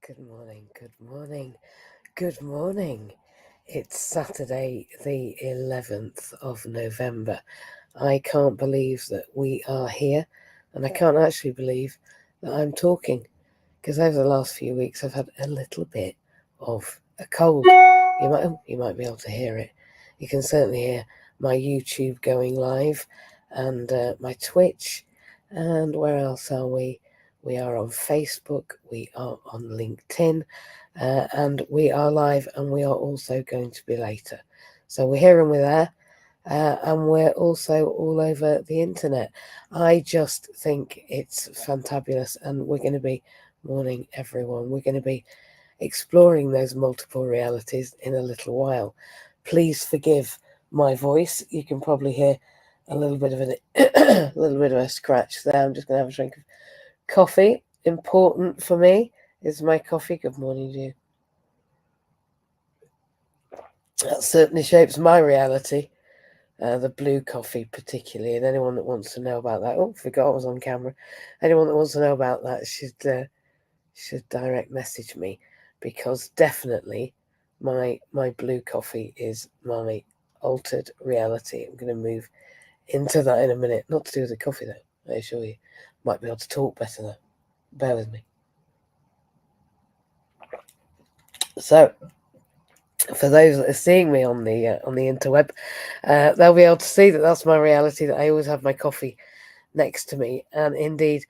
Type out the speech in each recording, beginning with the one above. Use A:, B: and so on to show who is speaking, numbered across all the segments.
A: Good morning, good morning, good morning. It's Saturday, the 11th of November. I can't believe that we are here, and I can't actually believe that I'm talking, because over the last few weeks I've had a little bit of a cold. You might be able to hear it. You can certainly hear my YouTube going live and my Twitch. And where else are we? We are on Facebook, we are on LinkedIn, and we are live, and we are also going to be later. So we're here and we're there, and we're also all over the internet. I just think it's fantabulous, and we're going to be, morning everyone, we're going to be exploring those multiple realities in a little while. Please forgive my voice. You can probably hear a little bit of a little bit of a scratch there. I'm just going to have a drink of coffee. Important for me is my coffee. Good morning to you. That certainly shapes my reality. The blue coffee particularly, and anyone that wants to know about that, forgot I was on camera. Anyone that wants to know about that should direct message me, because definitely my blue coffee is my altered reality. I'm going to move into that in a minute. Not to do with the coffee though, I assure you. Might be able to talk better though. Bear with me. So, for those that are seeing me on the interweb, they'll be able to see that that's my reality. That I always have my coffee next to me, and indeed,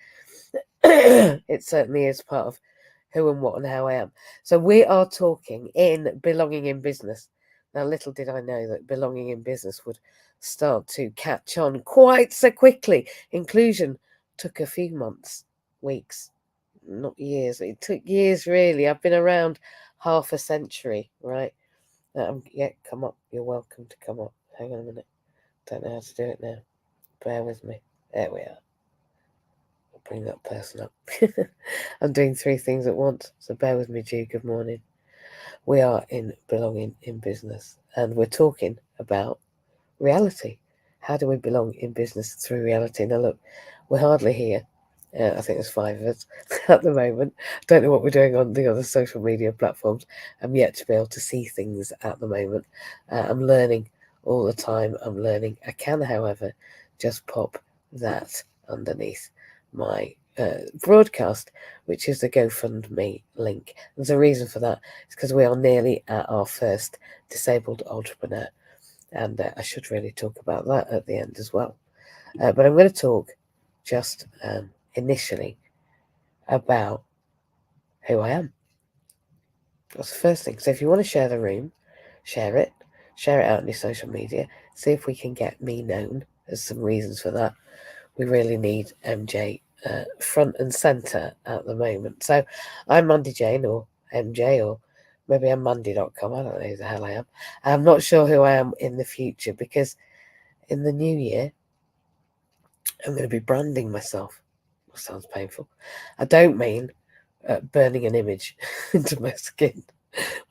A: it certainly is part of who and what and how I am. So we are talking in belonging in business. Now, little did I know that belonging in business would start to catch on quite so quickly. Inclusion took a few months, weeks, not years. It took years, really. I've been around half a century, right? Come up. You're welcome to come up. Hang on a minute. Don't know how to do it now. Bear with me. There we are. I'll bring that person up. I'm doing three things at once, so bear with me, G. Good morning. We are in belonging in business, and we're talking about reality. How do we belong in business through reality? Now, look, we're hardly here. I think there's 5 of us at the moment. Don't know what we're doing on the other social media platforms. I'm yet to be able to see things at the moment. I'm learning all the time. I'm learning. I can, however, just pop that underneath my broadcast, which is the GoFundMe link. There's a reason for that. It's because we are nearly at our first disabled entrepreneur. And I should really talk about that at the end as well. But I'm going to talk just initially about who I am. That's the first thing. So if you want to share the room, share it out on your social media. See if we can get me known. There's some reasons for that. We really need MJ front and centre at the moment. So I'm Mandy Jane, or MJ, or maybe I'm Mandy.com. I don't know who the hell I am. I'm not sure who I am in the future, because in the new year, I'm going to be branding myself. That sounds painful. I don't mean burning an image into my skin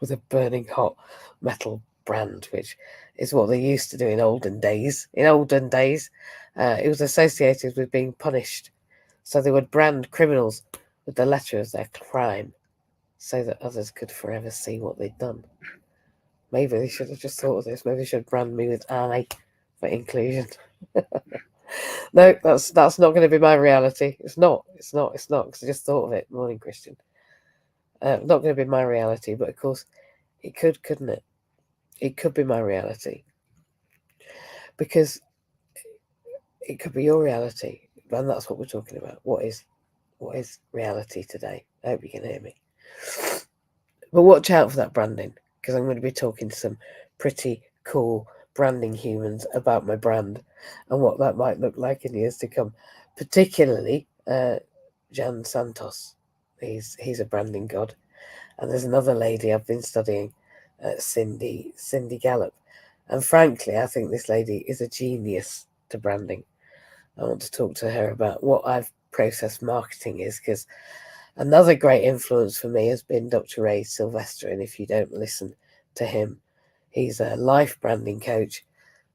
A: with a burning hot metal brand, which is what they used to do in olden days. It was associated with being punished. So they would brand criminals with the letter of their crime, so that others could forever see what they'd done. Maybe they should have just thought of this. Maybe they should brand me with I for inclusion. No, that's not going to be my reality. It's not, because I just thought of it. Morning, Christian. Not going to be my reality, but of course, it could, couldn't it? It could be my reality. Because it could be your reality, and that's what we're talking about. What is reality today? I hope you can hear me. But watch out for that branding, because I'm going to be talking to some pretty cool branding humans about my brand and what that might look like in years to come. Particularly Jan Santos. He's a branding god. And there's another lady I've been studying, Cindy Gallup. And frankly, I think this lady is a genius to branding. I want to talk to her about what I've processed marketing is, because another great influence for me has been Dr. Ray Sylvester. And if you don't listen to him, he's a life branding coach,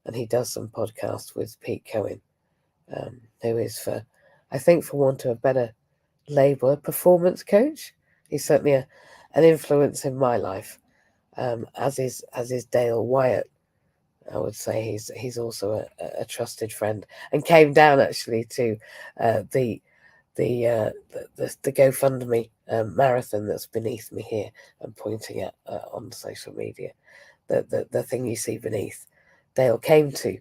A: and he does some podcasts with Pete Cohen, who is, for want of a better label, a performance coach. He's certainly an influence in my life, as is Dale Wyatt. I would say he's also a trusted friend, and came down actually to the GoFundMe marathon that's beneath me here and pointing at on social media. The thing you see beneath, Dale came to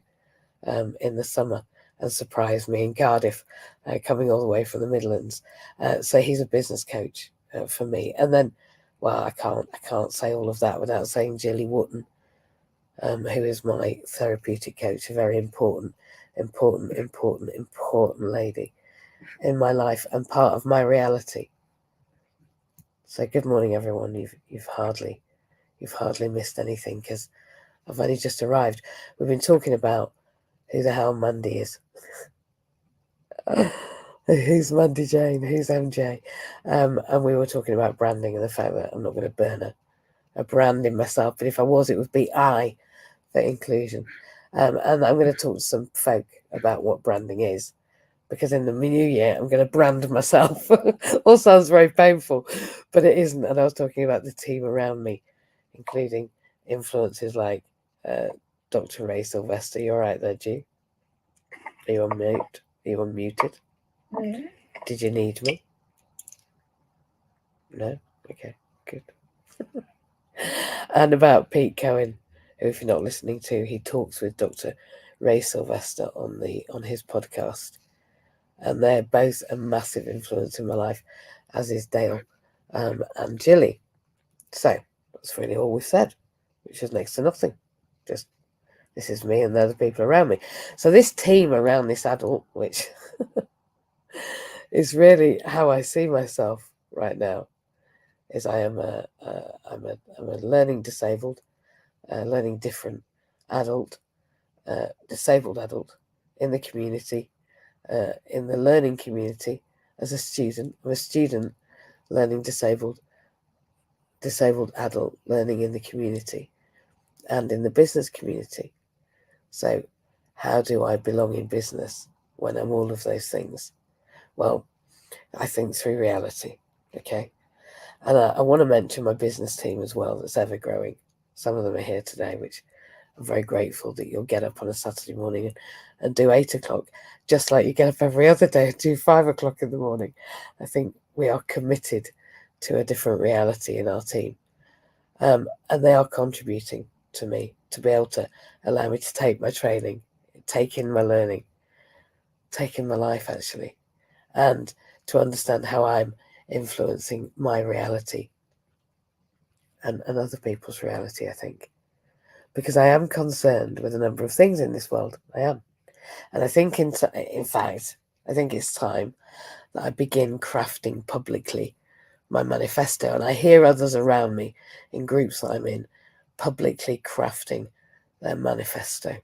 A: in the summer and surprised me in Cardiff, coming all the way from the Midlands. So he's a business coach for me. And then, well, I can't say all of that without saying Jilly Wotton, who is my therapeutic coach, a very important lady in my life and part of my reality. So good morning, everyone. You've hardly missed anything, because I've only just arrived. We've been talking about who the hell Mandy is. Who's Mandy Jane? Who's MJ? And we were talking about branding and the fact that I'm not going to burn a brand in myself, but if I was, it would be I for inclusion. And I'm going to talk to some folk about what branding is, because in the new year I'm going to brand myself. All sounds very painful, but it isn't. And I was talking about the team around me, including influences like Dr. Ray Sylvester. You're right there, G. Are you on mute? Are you unmuted?
B: Yeah.
A: Did you need me? No? Okay, good. And about Pete Cohen, who, if you're not listening to, he talks with Dr. Ray Sylvester on his podcast. And they're both a massive influence in my life, as is Dale and Jilly. So that's really all we've said, which is next to nothing. Just this is me and they're the people around me. So this team around this adult, which is really how I see myself right now, is I'm a learning disabled, learning different adult, disabled adult in the community, in the learning community as a student. I'm a student learning disabled adult learning in the community and in the business community. So how do I belong in business when I'm all of those things? Well, I think through reality, okay? And I want to mention my business team as well, that's ever growing. Some of them are here today, which I'm very grateful that you'll get up on a Saturday morning and do 8 o'clock, just like you get up every other day and do 5 o'clock in the morning. I think we are committed to a different reality in our team. And they are contributing to me to be able to allow me to take my training, take in my learning, take in my life, actually, and to understand how I'm influencing my reality and other people's reality, I think. Because I am concerned with a number of things in this world. I am. And I think, in fact, I think it's time that I begin crafting publicly my manifesto. And I hear others around me in groups that I'm in publicly crafting their manifesto.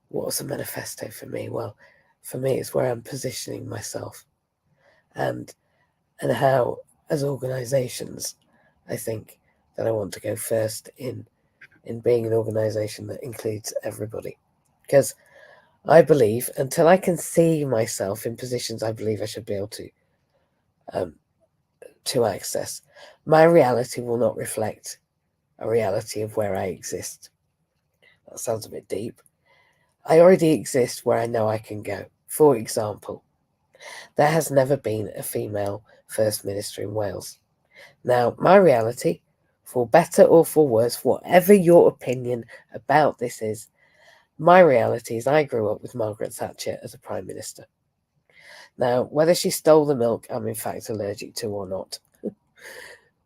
A: What's a manifesto for me? Well, for me, it's where I'm positioning myself and how, as organisations, I think that I want to go first in being an organisation that includes everybody. Because I believe, until I can see myself in positions I believe I should be able to access, my reality will not reflect a reality of where I exist. That sounds a bit deep. I already exist where I know I can go. For example, there has never been a female First Minister in Wales. Now, my reality, for better or for worse, whatever your opinion about this is, my reality is I grew up with Margaret Thatcher as a Prime Minister. Now, whether she stole the milk I'm in fact allergic to or not,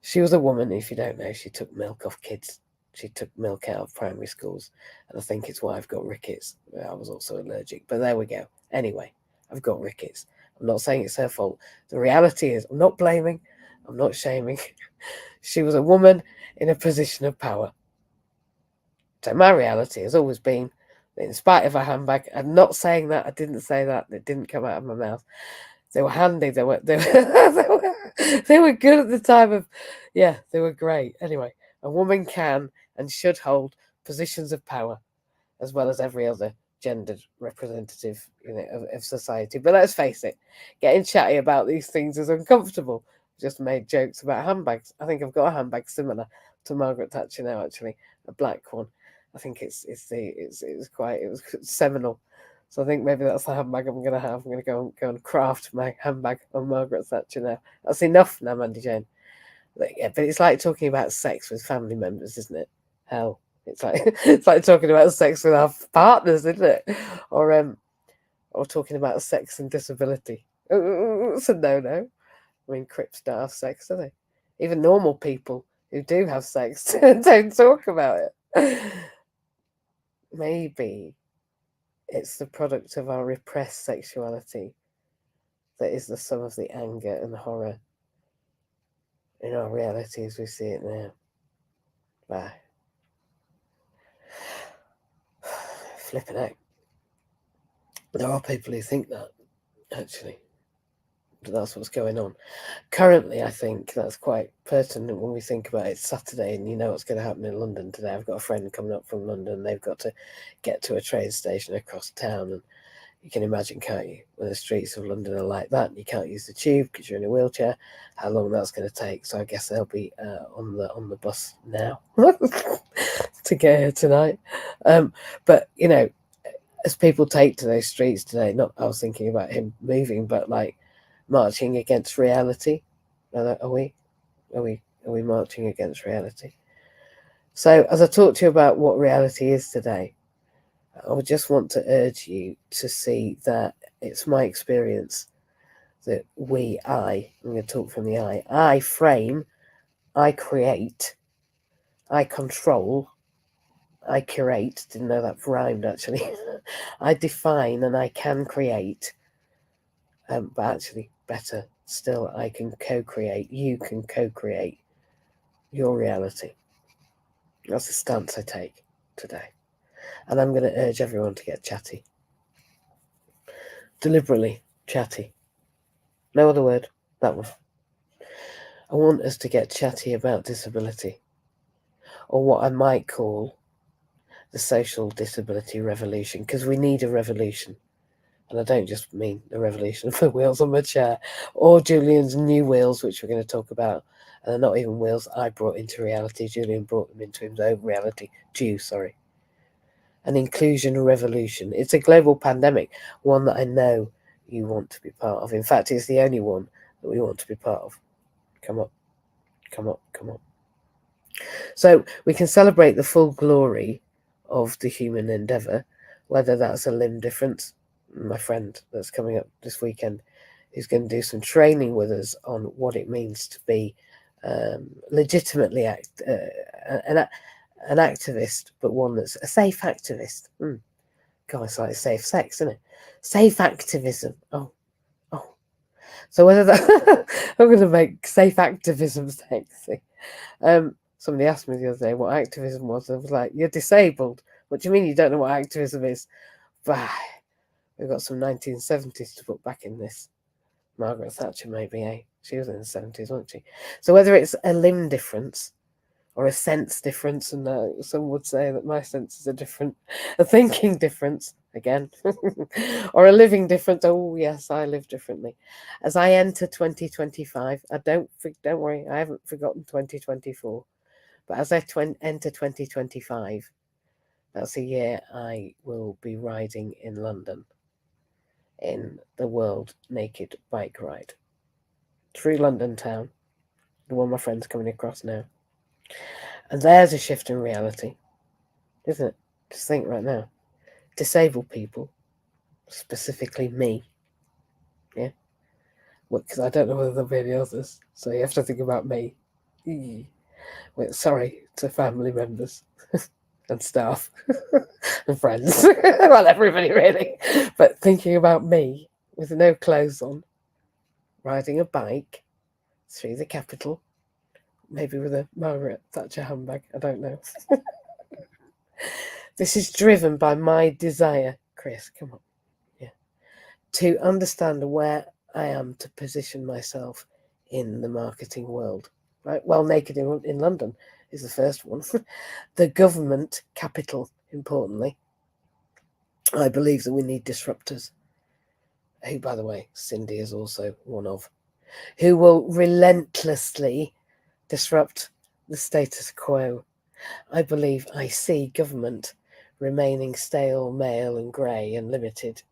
A: she was a woman. If you don't know, she took milk off kids. She took milk out of primary schools, and I think it's why I've got rickets. I was also allergic, but there we go. Anyway, I've got rickets. I'm not saying it's her fault. The reality is, I'm not blaming, I'm not shaming. She was a woman in a position of power. So my reality has always been that, in spite of her handbag, I'm not saying that, I didn't say that, it didn't come out of my mouth. They were handy, they were they were good at the time of, yeah, they were great. Anyway, a woman can and should hold positions of power, as well as every other gendered representative, of society. But let's face it, getting chatty about these things is uncomfortable. just made jokes about handbags. I think I've got a handbag similar to Margaret Thatcher now, actually, a black one. I think it was seminal. So I think maybe that's the handbag I'm gonna have. I'm gonna go and craft my handbag on Margaret Thatcher now. That's enough now, Mandy Jane. But it's like talking about sex with family members, isn't it? Hell, it's like it's like talking about sex with our partners, isn't it? Or talking about sex and disability. It's a no-no. I mean, Crips don't have sex, do they? Even normal people who do have sex don't talk about it. Maybe it's the product of our repressed sexuality that is the sum of the anger and horror in our reality as we see it now. Bye. Flipping out. There are people who think that, actually. But that's what's going on. Currently, I think that's quite pertinent when we think about it. Saturday, and you know what's going to happen in London today. I've got a friend coming up from London. They've got to get to a train station across town, and you can imagine, can't you, when the streets of London are like that, and you can't use the tube because you're in a wheelchair, how long that's going to take. So I guess they'll be on the bus now to get here tonight. But you know, as people take to those streets today, not I was thinking about him moving, but like marching against reality. Are we marching against reality? So as I talk to you about what reality is today, I would just want to urge you to see that it's my experience that I'm going to talk from the I frame, I create, I control, I curate. Didn't know that rhymed, actually. I define and I can create. But actually, better still, I can co-create. You can co-create your reality. That's the stance I take today. And I'm going to urge everyone to get chatty. Deliberately chatty. No other word, that one. I want us to get chatty about disability, or what I might call the social disability revolution, because we need a revolution. And I don't just mean the revolution for wheels on my chair, or Julian's new wheels, which we're going to talk about. And they're not even wheels I brought into reality. Julian brought them into his own reality. An inclusion revolution. It's a global pandemic, one that I know you want to be part of. In fact, it's the only one that we want to be part of. Come on. So we can celebrate the full glory of the human endeavour, whether that's a limb difference. My friend that's coming up this weekend is going to do some training with us on what it means to be legitimately an activist, but one that's a safe activist. God, it's like safe sex, isn't it? Safe activism. Oh. So whether that I'm going to make safe activism sexy. Somebody asked me the other day what activism was. I was like, "You're disabled. What do you mean you don't know what activism is?" Bah, we've got some 1970s to put back in this. Margaret Thatcher, maybe, eh? She was in the 70s, wasn't she? So whether it's a limb difference or a sense difference, and some would say that my senses are different, a thinking difference, again, or a living difference. Oh, yes, I live differently. As I enter 2025, don't worry, I haven't forgotten 2024. But as I enter 2025, that's a year I will be riding in London in the World Naked Bike Ride through London town, the one my friend's coming across now. And there's a shift in reality, isn't it? Just think right now. Disabled people, specifically me, yeah? Because I don't know whether there'll be any others, so you have to think about me. Sorry to family members and staff and friends. Well, everybody really. But thinking about me with no clothes on, riding a bike through the capital, maybe with a Margaret Thatcher handbag, I don't know. This is driven by my desire, Chris, come on, yeah, to understand where I am to position myself in the marketing world. Right? Well, Naked in London is the first one. The government capital, importantly. I believe that we need disruptors, who, by the way, Cindy is also one of. who will relentlessly disrupt the status quo. I believe I see government remaining stale, male and grey and limited.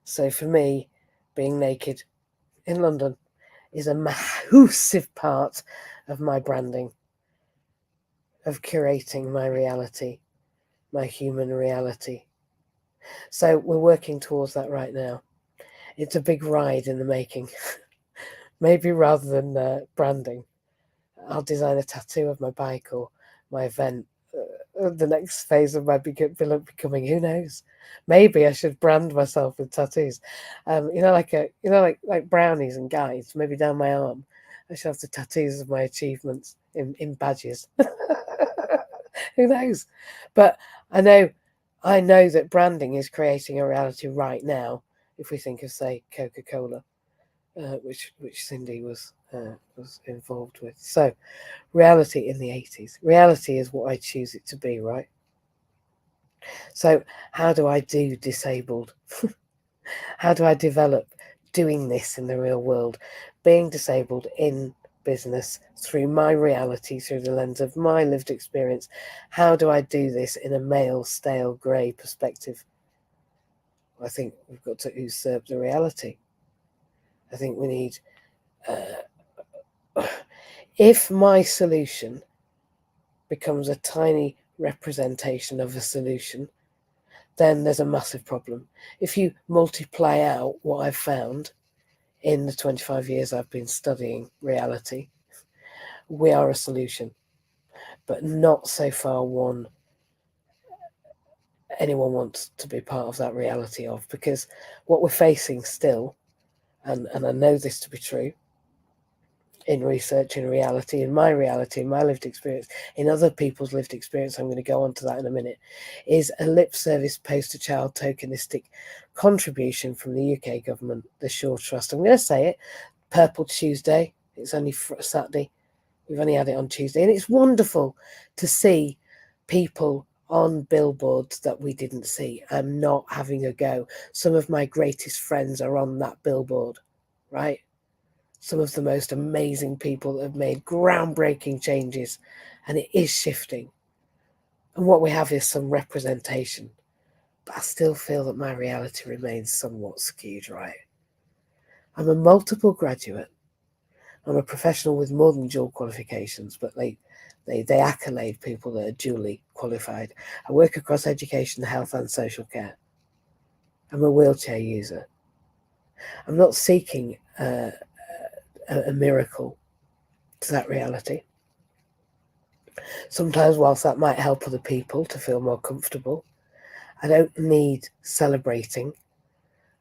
A: So for me, being naked in London is a massive part of my branding, of curating my reality, my human reality. So we're working towards that right now. It's a big ride in the making. Maybe rather than branding, I'll design a tattoo of my bike or my event. The next phase of my becoming, who knows? Maybe I should brand myself with tattoos. Like brownies and guides, maybe down my arm. I should have the tattoos of my achievements in badges. Who knows? But I know that branding is creating a reality right now. If we think of, say, Coca-Cola, which Cindy was involved with. So, reality in the 80s. Reality is what I choose it to be, right? So, how do I do disabled? How do I develop doing this in the real world? Being disabled in business through my reality, through the lens of my lived experience. How do I do this in a male, stale, grey perspective? I think we've got to usurp the reality. I think we need... if my solution becomes a tiny representation of a solution, then there's a massive problem. If you multiply out what I've found in the 25 years I've been studying reality, we are a solution, but not so far one anyone wants to be part of that reality of, because what we're facing still, and I know this to be true, in research, in reality, in my lived experience, in other people's lived experience, I'm going to go on to that in a minute, is a lip service poster child tokenistic contribution from the UK government, the Shaw Trust. I'm going to say it, Purple Tuesday. It's only Saturday. We've only had it on Tuesday. And it's wonderful to see people on billboards that we didn't see. I'm not having a go. Some of my greatest friends are on that billboard, right? Some of the most amazing people that have made groundbreaking changes, and it is shifting. And what we have is some representation, but I still feel that my reality remains somewhat skewed, right? I'm a multiple graduate. I'm a professional with more than dual qualifications, but they accolade people that are dually qualified. I work across education, health and social care. I'm a wheelchair user. I'm not seeking a miracle to that reality. Sometimes, whilst that might help other people to feel more comfortable, I don't need celebrating.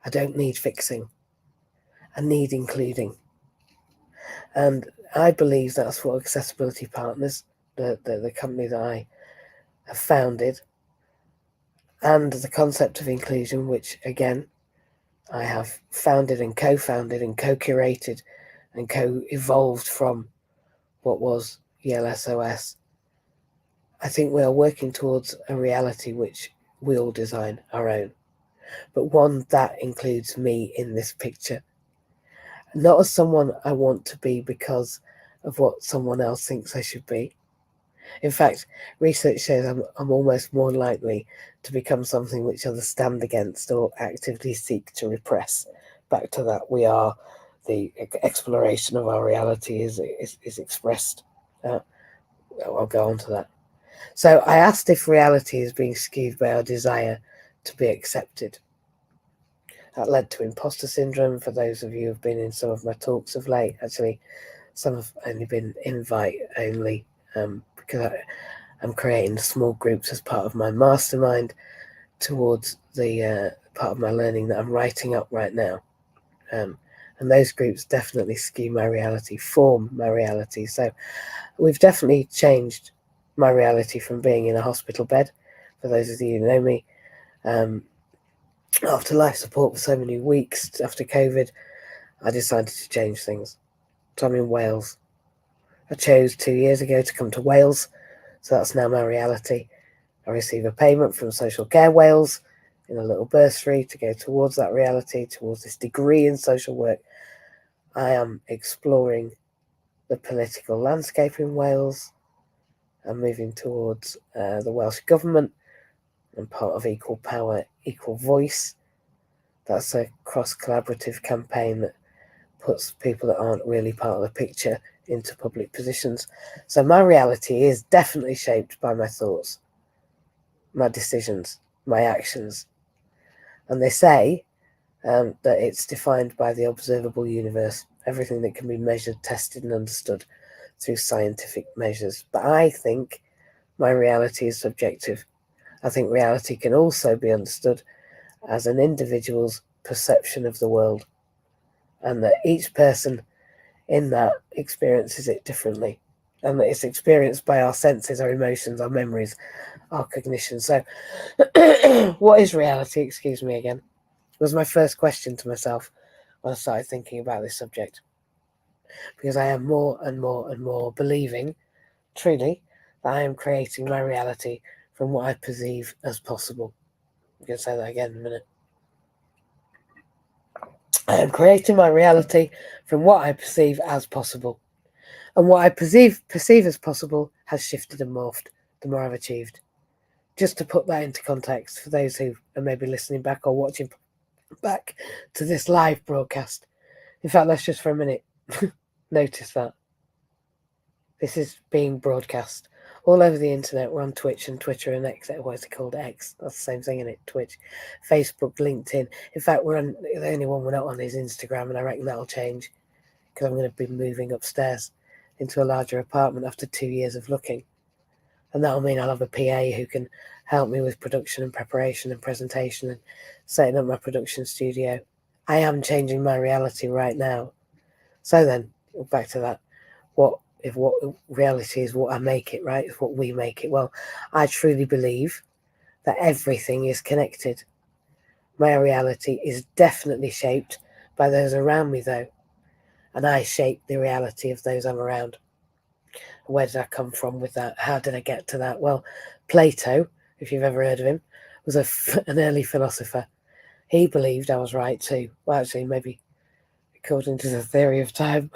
A: I don't need fixing. I need including. And I believe that's what Accessibility Partners, the company that I have founded, and the concept of inclusion, which again I have founded and co-founded and co-curated and co-evolved from what was ELSOS. I think we are working towards a reality which we all design our own, but one that includes me in this picture. Not as someone I want to be because of what someone else thinks I should be. In fact, research shows I'm almost more likely to become something which others stand against or actively seek to repress. Back to that, we are the exploration of our reality is expressed. I'll go on to that. So I asked if reality is being skewed by our desire to be accepted. That led to imposter syndrome. For those of you who have been in some of my talks of late, actually, some have only been invite only, because I'm creating small groups as part of my mastermind towards the part of my learning that I'm writing up right now. And those groups definitely skew my reality, form my reality. So we've definitely changed my reality from being in a hospital bed. For those of you who know me, after life support for so many weeks after COVID, I decided to change things. So I'm in Wales. I chose 2 years ago to come to Wales, so that's now my reality. I receive a payment from Social Care Wales in a little bursary to go towards that reality, towards this degree in social work. I am exploring the political landscape in Wales. I'm moving towards the Welsh Government and part of Equal Power, Equal Voice. That's a cross-collaborative campaign that puts people that aren't really part of the picture into public positions. So my reality is definitely shaped by my thoughts, my decisions, my actions. And they say that it's defined by the observable universe, everything that can be measured, tested, and understood through scientific measures. But I think my reality is subjective. I think reality can also be understood as an individual's perception of the world, and that each person in that experiences it differently, and that it's experienced by our senses, our emotions, our memories, our cognition. So, what is reality? Excuse me again. Was my first question to myself when I started thinking about this subject, because I am more and more and more believing, truly, that I am creating my reality from what I perceive as possible. I'm going to say that again in a minute. I am creating my reality from what I perceive as possible. And what I perceive as possible has shifted and morphed the more I've achieved. Just to put that into context for those who are maybe listening back or watching back to this live broadcast. In fact, let's just for a minute notice that. This is being broadcast all over the internet. We're on Twitch and Twitter and X. What is it called? X. That's the same thing, isn't it? Twitch, Facebook, LinkedIn. In fact, the only one we're not on is Instagram, and I reckon that'll change because I'm going to be moving upstairs into a larger apartment after 2 years of looking. And that'll mean I'll have a PA who can help me with production and preparation and presentation and setting up my production studio. I am changing my reality right now. So then, back to that. What reality is what I make it, right? It's what we make it. Well, I truly believe that everything is connected. My reality is definitely shaped by those around me, though. And I shape the reality of those I'm around. Where did I come from with that? How did I get to that? Well, Plato, if you've ever heard of him, was an early philosopher. He believed I was right too. Well, actually, maybe according to the theory of time,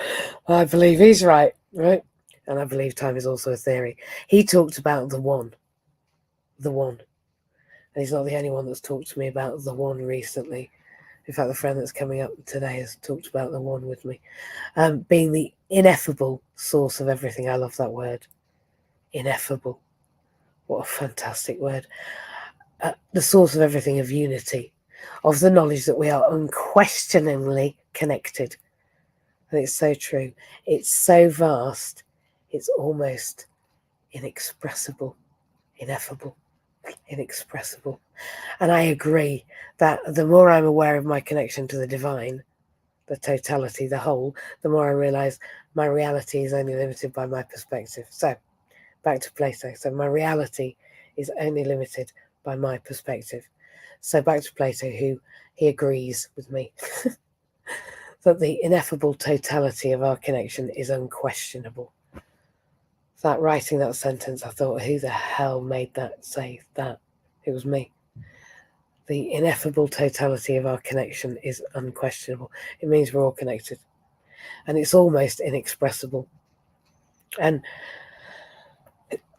A: I believe he's right? And I believe time is also a theory. He talked about the one. And he's not the only one that's talked to me about the one recently. In fact, the friend that's coming up today has talked about the one with me. Being the ineffable source of everything. I love that word. Ineffable. What a fantastic word. The source of everything, of unity, of the knowledge that we are unquestioningly connected. And it's so true. It's so vast, it's almost inexpressible, ineffable, inexpressible. And I agree that the more I'm aware of my connection to the divine, the totality, the whole, the more I realise my reality is only limited by my perspective. So, back to Plato. So my reality is only limited by my perspective. So back to Plato, who he agrees with me that the ineffable totality of our connection is unquestionable. That writing that sentence, I thought, who the hell made that say that? It was me. The ineffable totality of our connection is unquestionable. It means we're all connected. And it's almost inexpressible. And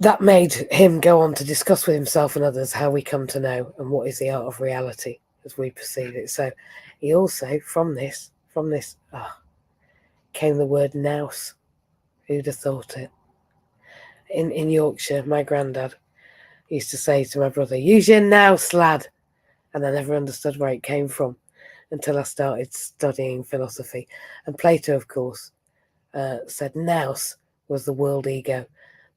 A: that made him go on to discuss with himself and others how we come to know and what is the art of reality as we perceive it. So he also, from this came the word nous. Who'd have thought it? In Yorkshire, my granddad used to say to my brother, use your nous, lad. And I never understood where it came from until I started studying philosophy. And Plato, of course, said nous was the world ego,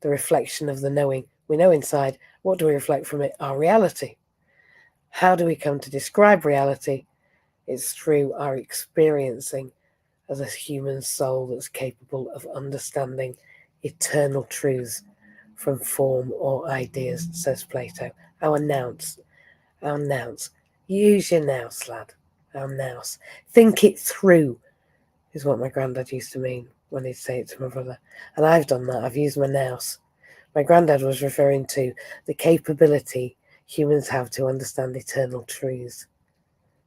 A: the reflection of the knowing. We know inside. What do we reflect from it? Our reality. How do we come to describe reality? It's through our experiencing as a human soul that's capable of understanding eternal truths from form or ideas, says Plato. Our nous. Use your nous, lad. Our nous. Think it through, is what my granddad used to mean when he'd say it to my brother. And I've done that. I've used my nous. My granddad was referring to the capability humans have to understand eternal truths,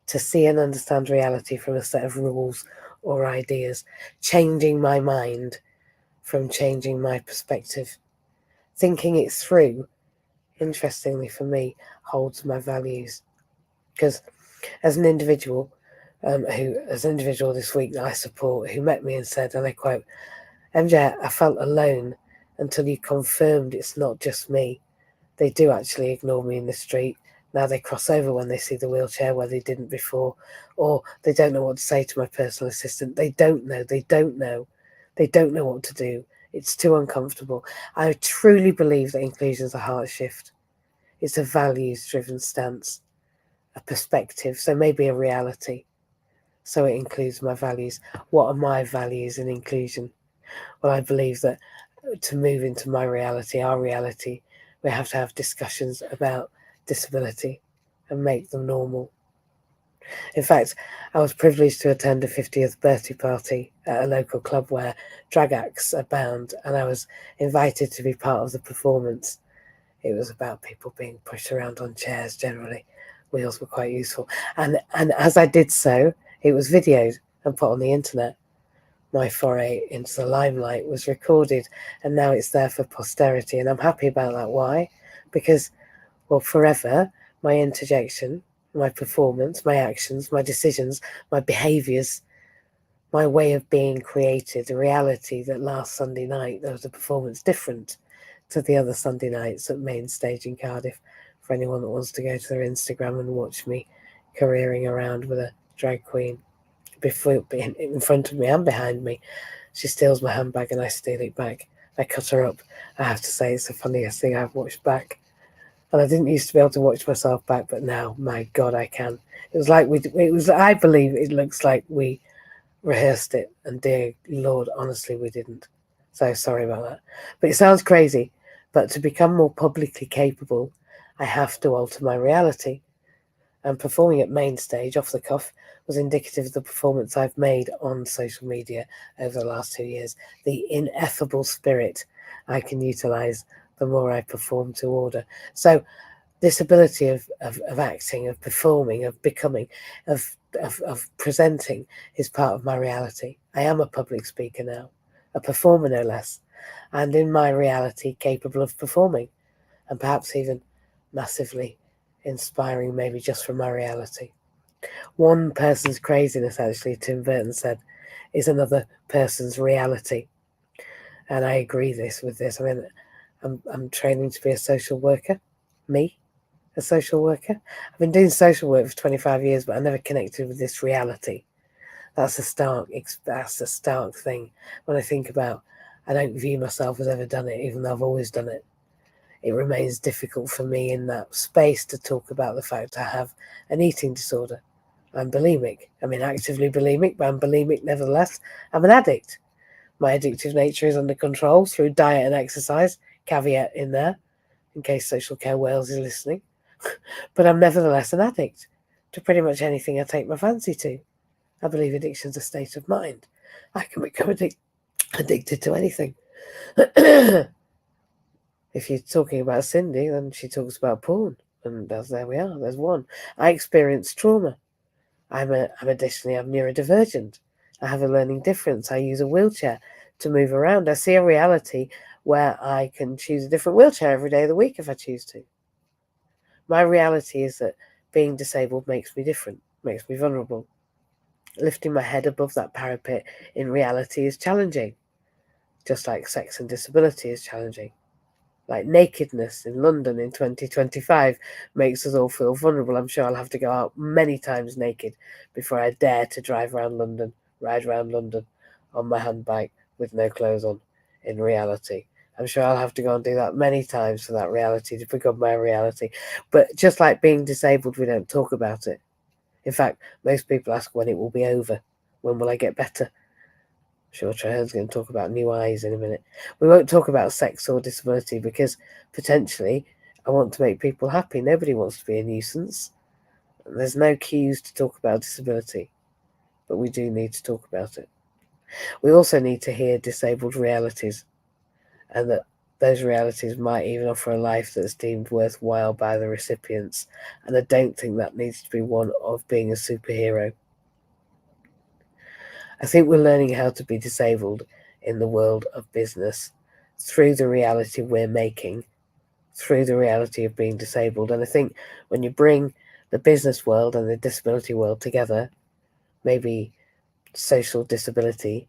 A: to see and understand reality from a set of rules or ideas, changing my mind from changing my perspective. Thinking it through, interestingly for me, holds my values. Because as an individual, this week that I support, who met me and said, and I quote, "MJ, I felt alone until you confirmed it's not just me. They do actually ignore me in the street. Now they cross over when they see the wheelchair where they didn't before, or they don't know what to say to my personal assistant. They don't know. They don't know. They don't know what to do. It's too uncomfortable." I truly believe that inclusion is a heart shift. It's a values-driven stance, a perspective, so maybe a reality. So it includes my values. What are my values in inclusion? Well, I believe that to move into my reality, our reality, we have to have discussions about disability and make them normal. In fact, I was privileged to attend a 50th birthday party at a local club where drag acts abound, and I was invited to be part of the performance. It was about people being pushed around on chairs generally. Wheels were quite useful. And as I did so, it was videoed and put on the internet. My foray into the limelight was recorded, and now it's there for posterity, and I'm happy about that. Why? Because, well, forever, my interjection, my performance, my actions, my decisions, my behaviours, my way of being created a reality that last Sunday night there was a performance different to the other Sunday nights at Main Stage in Cardiff. For anyone that wants to go to their Instagram and watch me careering around with a drag queen in front of me and behind me. She steals my handbag and I steal it back. I cut her up. I have to say, it's the funniest thing I've watched back. And I didn't used to be able to watch myself back, but now, my God, I can. It was like I believe it looks like we rehearsed it, and dear Lord, honestly, we didn't. So sorry about that. But it sounds crazy, but to become more publicly capable, I have to alter my reality. And performing at Main Stage off the cuff was indicative of the performance I've made on social media over the last 2 years. The ineffable spirit I can utilise the more I perform to order. So this ability of acting, of performing, of becoming, of presenting is part of my reality. I am a public speaker now, a performer no less, and in my reality capable of performing, and perhaps even massively inspiring, maybe just from my reality. One person's craziness, actually, Tim Burton said, is another person's reality. And I agree with this. I mean, I'm training to be a social worker. Me, a social worker. I've been doing social work for 25 years, but I never connected with this reality. That's a stark thing. When I think about, I don't view myself as ever done it, even though I've always done it. It remains difficult for me in that space to talk about the fact I have an eating disorder. I'm bulimic. I mean, actively bulimic, but I'm bulimic nevertheless. I'm an addict. My addictive nature is under control through diet and exercise. Caveat in there, in case Social Care Wales is listening. But I'm nevertheless an addict to pretty much anything I take my fancy to. I believe addiction's a state of mind. I can become addicted to anything. If you're talking about Cindy, then she talks about porn. And there we are, there's one. I experience trauma. I'm neurodivergent. I have a learning difference. I use a wheelchair to move around. I see a reality where I can choose a different wheelchair every day of the week if I choose to. My reality is that being disabled makes me different, makes me vulnerable. Lifting my head above that parapet in reality is challenging, just like sex and disability is challenging. Like nakedness in London in 2025 makes us all feel vulnerable. I'm sure I'll have to go out many times naked before I dare to ride around London on my handbike with no clothes on. In reality, I'm sure I'll have to go and do that many times for that reality to become my reality. But just like being disabled, we don't talk about it. In fact, most people ask when it will be over. When will I get better? Sure, Trahan's going to talk about new eyes in a minute. We won't talk about sex or disability because potentially I want to make people happy. Nobody wants to be a nuisance. There's no cues to talk about disability, but we do need to talk about it. We also need to hear disabled realities, and that those realities might even offer a life that's deemed worthwhile by the recipients. And I don't think that needs to be one of being a superhero. I think we're learning how to be disabled in the world of business through the reality we're making, through the reality of being disabled. And I think when you bring the business world and the disability world together, maybe social disability,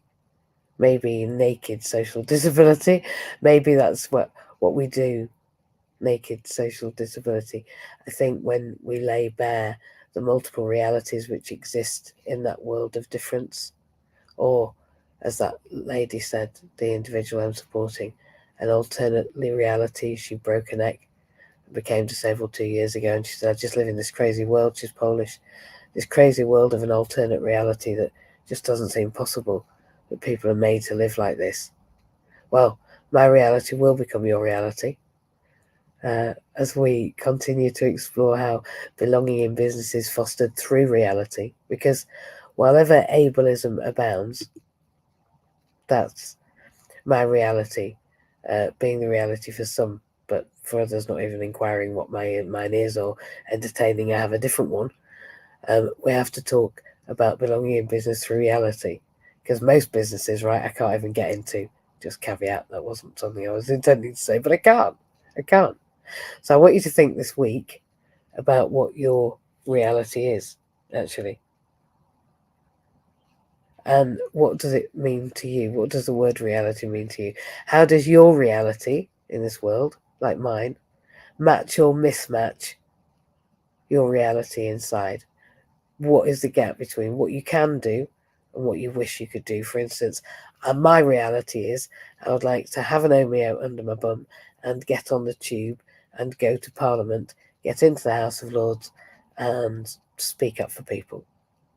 A: maybe naked social disability, maybe that's what we do, naked social disability. I think when we lay bare the multiple realities which exist in that world of difference, or as that lady said, the individual I'm supporting, an alternately reality. She broke her neck, became disabled 2 years ago, and she said, I just live in this crazy world. She's Polish. This crazy world of an alternate reality that just doesn't seem possible, that people are made to live like this. Well, my reality will become your reality. As we continue to explore how belonging in business is fostered through reality, because wherever ableism abounds, that's my reality, being the reality for some, but for others not even inquiring what mine is or entertaining I have a different one. We have to talk about belonging in business through reality, because most businesses, right, I can't even get into. Just caveat, that wasn't something I was intending to say, but I can't. So I want you to think this week about what your reality is, actually. And what does it mean to you? What does the word reality mean to you? How does your reality in this world, like mine, match or mismatch your reality inside? What is the gap between what you can do and what you wish you could do? For instance, my reality is I would like to have an Omeo under my bum and get on the tube and go to Parliament, get into the House of Lords and speak up for people.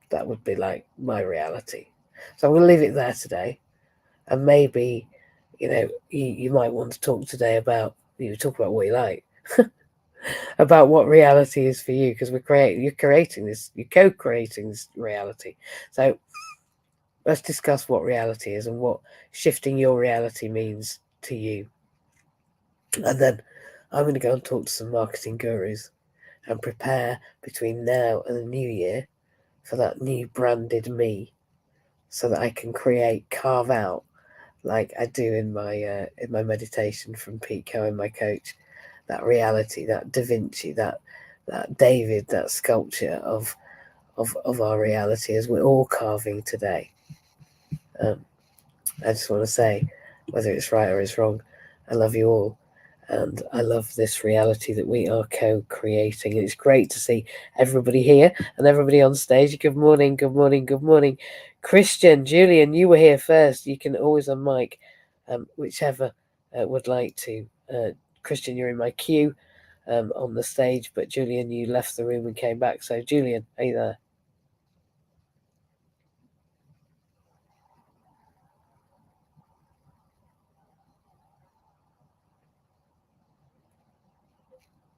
A: That would be like my reality. So I'm going to leave it there today. And maybe, you might want to talk today about, talk about what you like. About what reality is for you, because you're co-creating this reality. So let's discuss what reality is and what shifting your reality means to you. And then I'm going to go and talk to some marketing gurus and prepare between now and the new year for that new branded me, so that I can carve out, like I do in my meditation from Pete Cohen, my coach, that reality, that Da Vinci, that David, that sculpture of our reality as we're all carving today. I just want to say, whether it's right or it's wrong, I love you all. And I love this reality that we are co-creating. And it's great to see everybody here and everybody on stage. Good morning, good morning, good morning. Christian, Julian, you were here first. You can always unmic, whichever would like to. Christian, you're in my queue on the stage, but Julian, you left the room and came back. So Julian, are you there?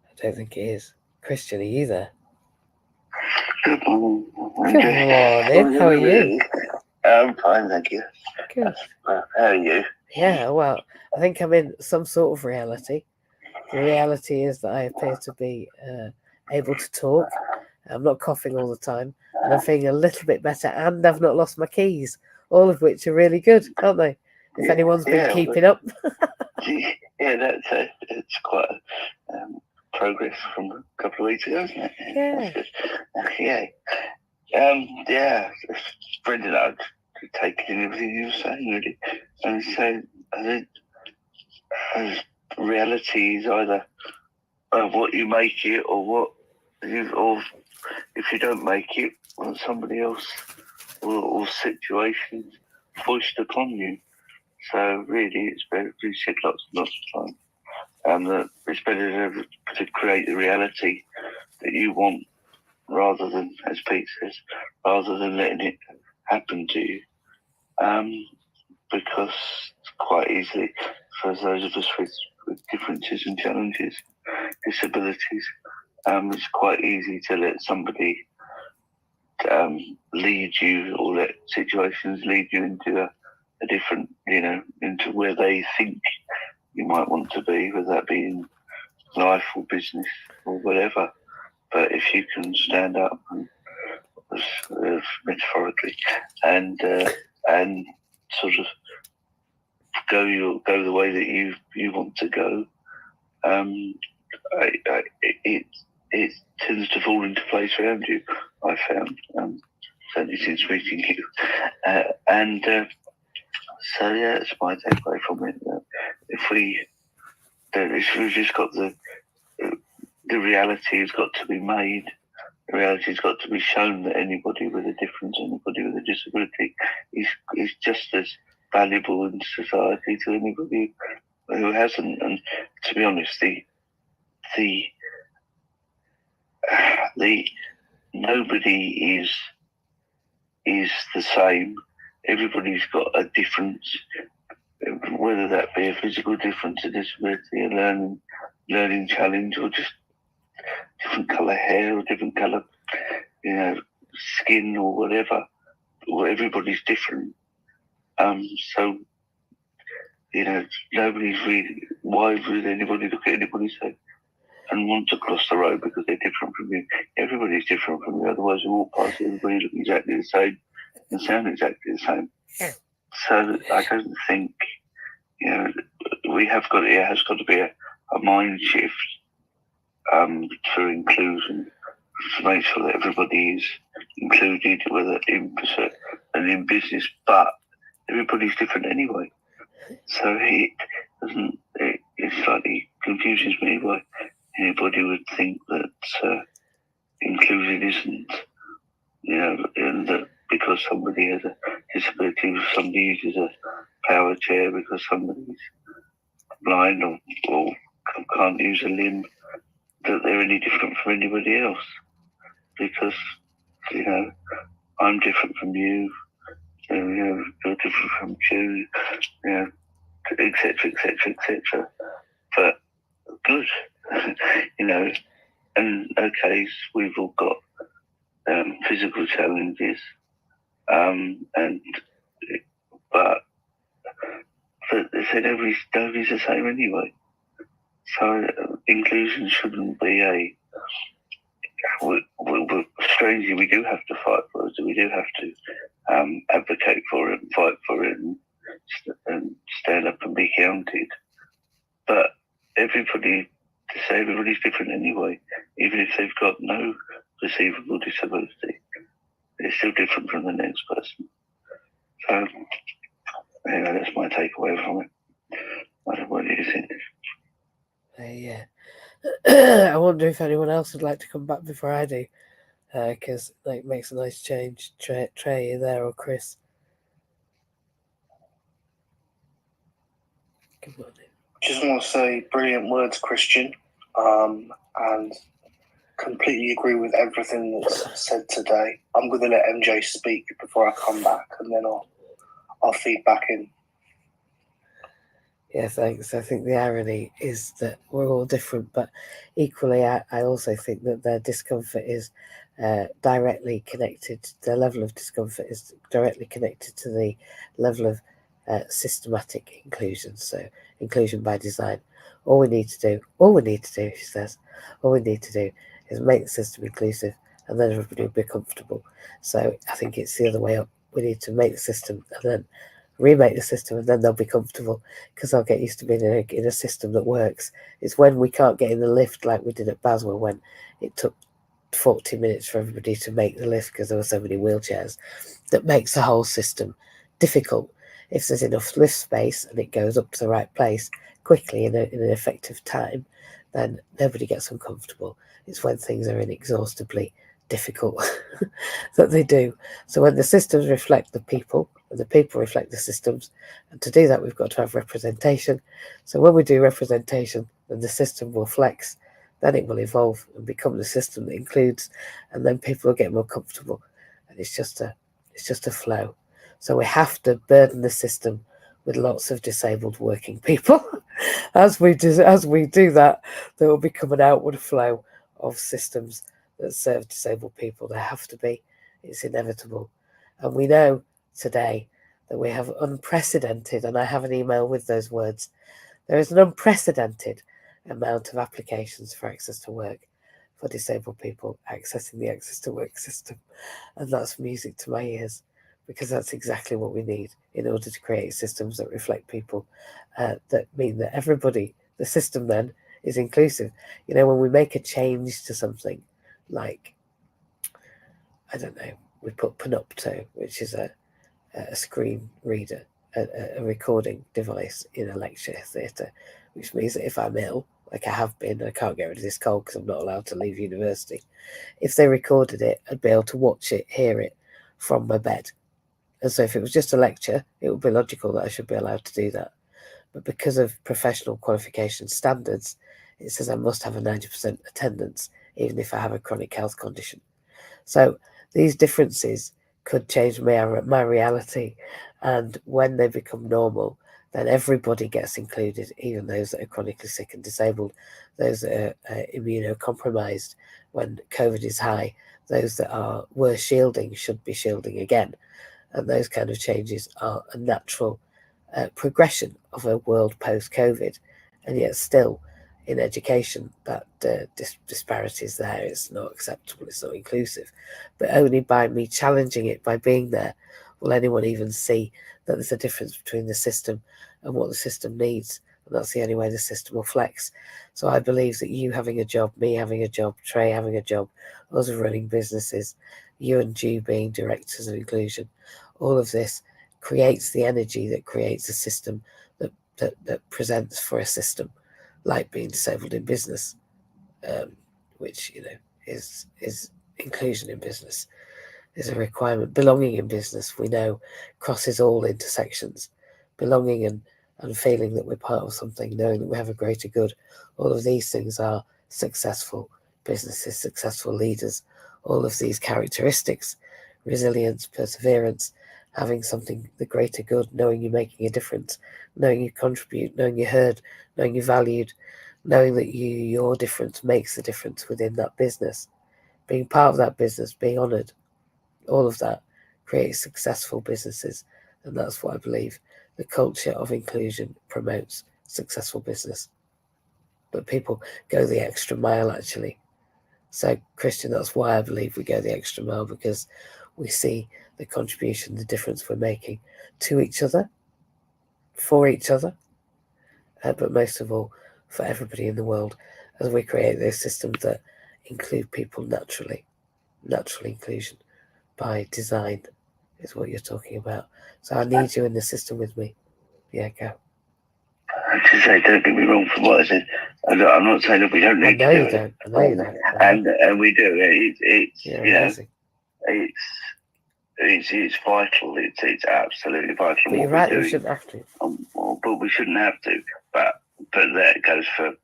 A: I don't think it is. Christian, are you there?
B: Good morning.
A: Good morning. How are you?
B: I'm fine, thank you.
A: Good.
B: How are you?
A: Yeah, well, I think I'm in some sort of reality. The reality is that I appear to be able to talk. I'm not coughing all the time, and I'm feeling a little bit better, and I've not lost my keys, all of which are really good, aren't they? If anyone's been keeping up.
B: Yeah, it's quite progress from a couple of weeks ago, isn't it?
A: Yeah.
B: Yeah. Brendan, I've taken in everything you were saying, really. And so I think reality is either what you make it, or if you don't make it, somebody else or situations foist upon you. So really, it's better to sit lots and lots of time. That it's better to create the reality that you want, rather than, as Pete says, rather than letting it happen to you. Because quite easily, for those of us with differences and challenges, disabilities, it's quite easy to let somebody lead you, or let situations lead you into a different, into where they think you might want to be, whether that be in life or business or whatever. But if you can stand up and metaphorically, and sort of go the way that you want to go. It tends to fall into place around you. I found, certainly since meeting you, so yeah, it's my takeaway from it. If we've just got the reality has got to be made. The reality has got to be shown that anybody with a difference, anybody with a disability, is just as valuable in society to anybody who hasn't. And to be honest, the nobody is the same. Everybody's got a difference, whether that be a physical difference, a disability, a learning challenge, or just different colour hair or different colour, skin or whatever. Well, everybody's different. So, nobody's really. Why would anybody look at anybody and want to cross the road because they're different from you? Everybody's different from you. Otherwise, you walk past everybody look exactly the same and sound exactly the same. So I don't think it has got to be a mind shift for inclusion, to make sure that everybody is included, whether in business, but everybody's different anyway. So it slightly confuses me why anybody would think that inclusion isn't, and that because somebody has a disability, somebody uses a power chair, because somebody's blind or can't use a limb, that they're any different from anybody else. Because, I'm different from you, you're different from you, etc., etc., etc. But good, and okay, we've all got physical challenges, but they said nobody's the same anyway. So inclusion shouldn't be strangely, we do have to fight for it. We do have to advocate for it, and fight for it, and stand up and be counted. But everybody's different anyway. Even if they've got no perceivable disability, they're still different from the next person. So, that's my takeaway from it. I don't know what you think.
A: Yeah. I wonder if anyone else would like to come back before I do, because it makes a nice change. Trey, you there, or Chris? Good morning.
C: Just want to say brilliant words, Christian, and completely agree with everything that's said today. I'm going to let MJ speak before I come back, and then I'll feed back in.
A: Yeah, thanks. I think the irony is that we're all different, but equally, I also think that their discomfort is directly connected. Their level of discomfort is directly connected to the level of systematic inclusion. So, inclusion by design. All we need to do, she says, all we need to do is make the system inclusive, and then everybody will be comfortable. So, I think it's the other way up. We need to make the system and then remake the system, and then they'll be comfortable, because they'll get used to being in a system that works. It's when we can't get in the lift like we did at Baswell, when it took 40 minutes for everybody to make the lift because there were so many wheelchairs, that makes the whole system difficult. If there's enough lift space and it goes up to the right place quickly in an effective time, then nobody gets uncomfortable. It's when things are inexhaustibly difficult that they do. So when the systems reflect the people, and the people reflect the systems, and to do that we've got to have representation. So when we do representation, then the system will flex, then it will evolve and become the system that includes, and then people will get more comfortable, and it's just a flow. So we have to burden the system with lots of disabled working people. As we do that, there will become an outward flow of systems that serve disabled people. There have to be. It's inevitable. And we know today that we have unprecedented, and I have an email with those words, there is an unprecedented amount of applications for access to work for disabled people accessing the access to work system. And that's music to my ears, because that's exactly what we need in order to create systems that reflect people, that mean that everybody, the system then, is inclusive. When we make a change to something, like, I don't know, we put Panopto, which is a screen reader, a recording device in a lecture theatre, which means that if I'm ill, like I have been, I can't get rid of this cold because I'm not allowed to leave university. If they recorded it, I'd be able to watch it, hear it from my bed. And so if it was just a lecture, it would be logical that I should be allowed to do that. But because of professional qualification standards, it says I must have a 90% attendance, even if I have a chronic health condition. So these differences could change my reality. And when they become normal, then everybody gets included, even those that are chronically sick and disabled, those that are immunocompromised when COVID is high, those that were shielding should be shielding again. And those kind of changes are a natural progression of a world post-COVID. And yet still, in education, that disparity is there. It's not acceptable, it's not inclusive. But only by me challenging it, by being there, will anyone even see that there's a difference between the system and what the system needs. And that's the only way the system will flex. So I believe that you having a job, me having a job, Trey having a job, us running businesses, you and Ju being directors of inclusion, all of this creates the energy that creates a system that presents for a system, like being disabled in business, which is inclusion in business, is a requirement. Belonging in business, we know, crosses all intersections. Belonging and feeling that we're part of something, knowing that we have a greater good, all of these things are successful businesses, successful leaders. All of these characteristics, resilience, perseverance, having something, the greater good, knowing you're making a difference, knowing you contribute, knowing you're heard, knowing you're valued, knowing that your difference makes a difference within that business, being part of that business, being honoured, all of that creates successful businesses. And that's what I believe the culture of inclusion promotes, successful business. But people go the extra mile, actually. So, Christian, that's why I believe we go the extra mile, because we see the contribution, the difference we're making to each other, for each other, but most of all, for everybody in the world, as we create those systems that include people naturally. Natural inclusion by design is what you're talking about. So I need you in the system with me. Yeah, go.
B: To say, don't get me wrong from what I said. I'm not saying that we don't need to do it.
A: I know you don't.
B: And we do. It's
A: amazing.
B: It's vital. It's absolutely vital.
A: But you're right. We shouldn't have to.
B: But we shouldn't have to. But that goes for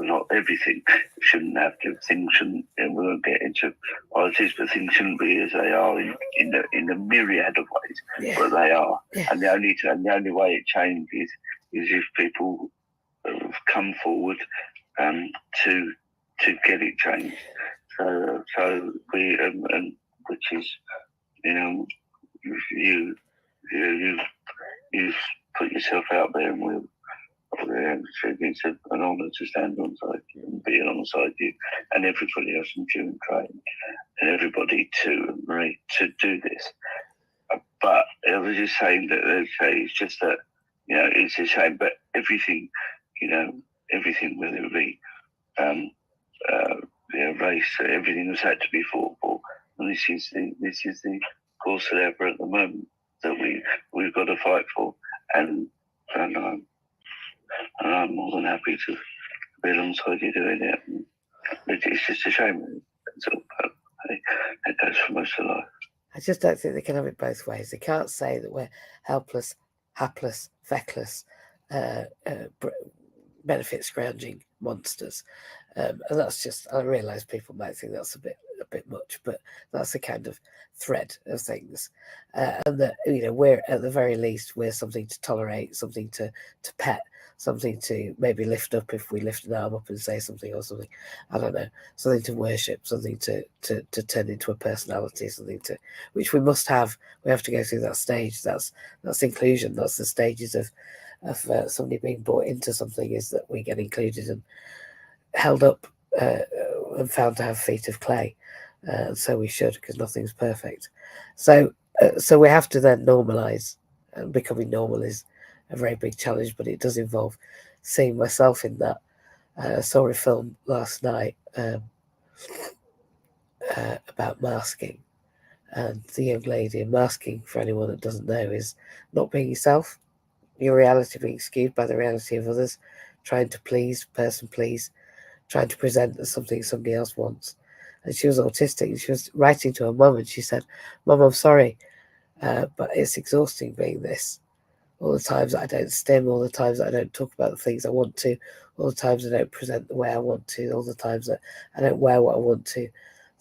B: not everything. We shouldn't have to. Things shouldn't. We won't get into politics, but things shouldn't be as they are in a myriad of ways. But they are. Yeah. And the only way it changes is if people come forward to get it changed. So we which is you put yourself out there, and it's an honour to stand alongside you and be alongside you and everybody else in June Train and everybody to do this. But I was just saying that it's just that it's a shame, but everything, everything, whether it be race, everything has had to be fought for, and this is the course of ever at the moment that we've got to fight for, and I'm more than happy to be alongside you doing it. It's just a shame. But it goes for most of life.
A: I just don't think they can have it both ways. They can't say that we're helpless, hapless, feckless, benefit scrounging monsters. And that's just, I realise people might think that's a bit much, but that's the kind of thread of things. And that, we're, at the very least, we're something to tolerate, something to pet, something to maybe lift up if we lift an arm up and say something or something. I don't know, something to worship, something to turn into a personality, something which we must have. We have to go through that stage. That's inclusion. That's the stages of somebody being brought into something, is that we get included and held up and found to have feet of clay. And so we should, because nothing's perfect. So we have to then normalise, and becoming normal is a very big challenge, but it does involve seeing myself in that. I saw a film last night about masking, and the young lady, and masking, for anyone that doesn't know, is not being yourself, your reality being skewed by the reality of others, trying to please, trying to present as something somebody else wants. And she was autistic, and she was writing to her mum, and she said, "Mum, I'm sorry, but it's exhausting being this. All the times that I don't stim, all the times that I don't talk about the things I want to, all the times I don't present the way I want to, all the times that I don't wear what I want to,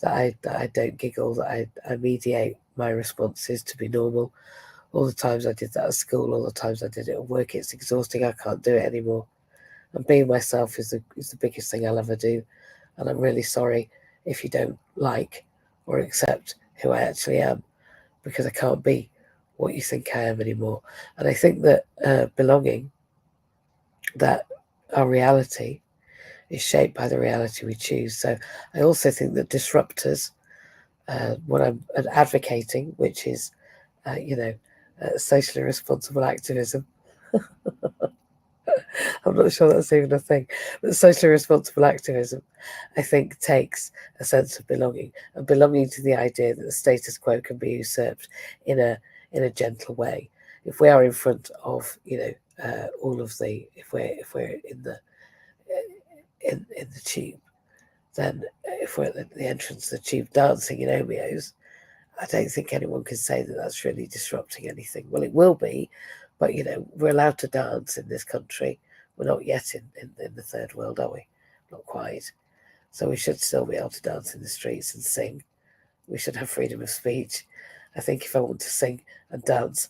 A: that I don't giggle, that I mediate my responses to be normal. All the times I did that at school, all the times I did it at work, it's exhausting. I can't do it anymore. And being myself is the biggest thing I'll ever do. And I'm really sorry if you don't like or accept who I actually am, because I can't be what you think I am anymore." And I think that belonging, that our reality is shaped by the reality we choose. So I also think that disruptors, what I'm advocating, which is, socially responsible activism. I'm not sure that's even a thing, but socially responsible activism, I think, takes a sense of belonging, and belonging to the idea that the status quo can be usurped in a gentle way. If we are in front of, all of the, if we're in the tube, then if we're at the entrance of the tube dancing in Omeos, I don't think anyone can say that that's really disrupting anything. Well, it will be, but we're allowed to dance in this country. We're not yet in the third world, are we? Not quite. So we should still be able to dance in the streets and sing. We should have freedom of speech. I think if I want to sing and dance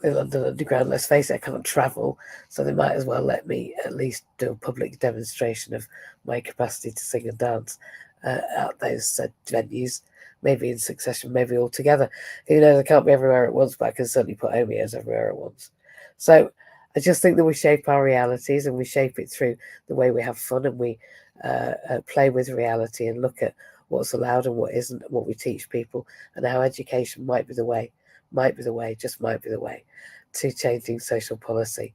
A: in London Underground, let's face it, I can't travel, so they might as well let me at least do a public demonstration of my capacity to sing and dance at those said venues, maybe in succession, maybe all together. Who knows? I can't be everywhere at once, but I can certainly put Omeos everywhere at once. So I just think that we shape our realities, and we shape it through the way we have fun, and we play with reality and look at what's allowed and what isn't, and what we teach people, and how education might be the way, just might be the way to changing social policy,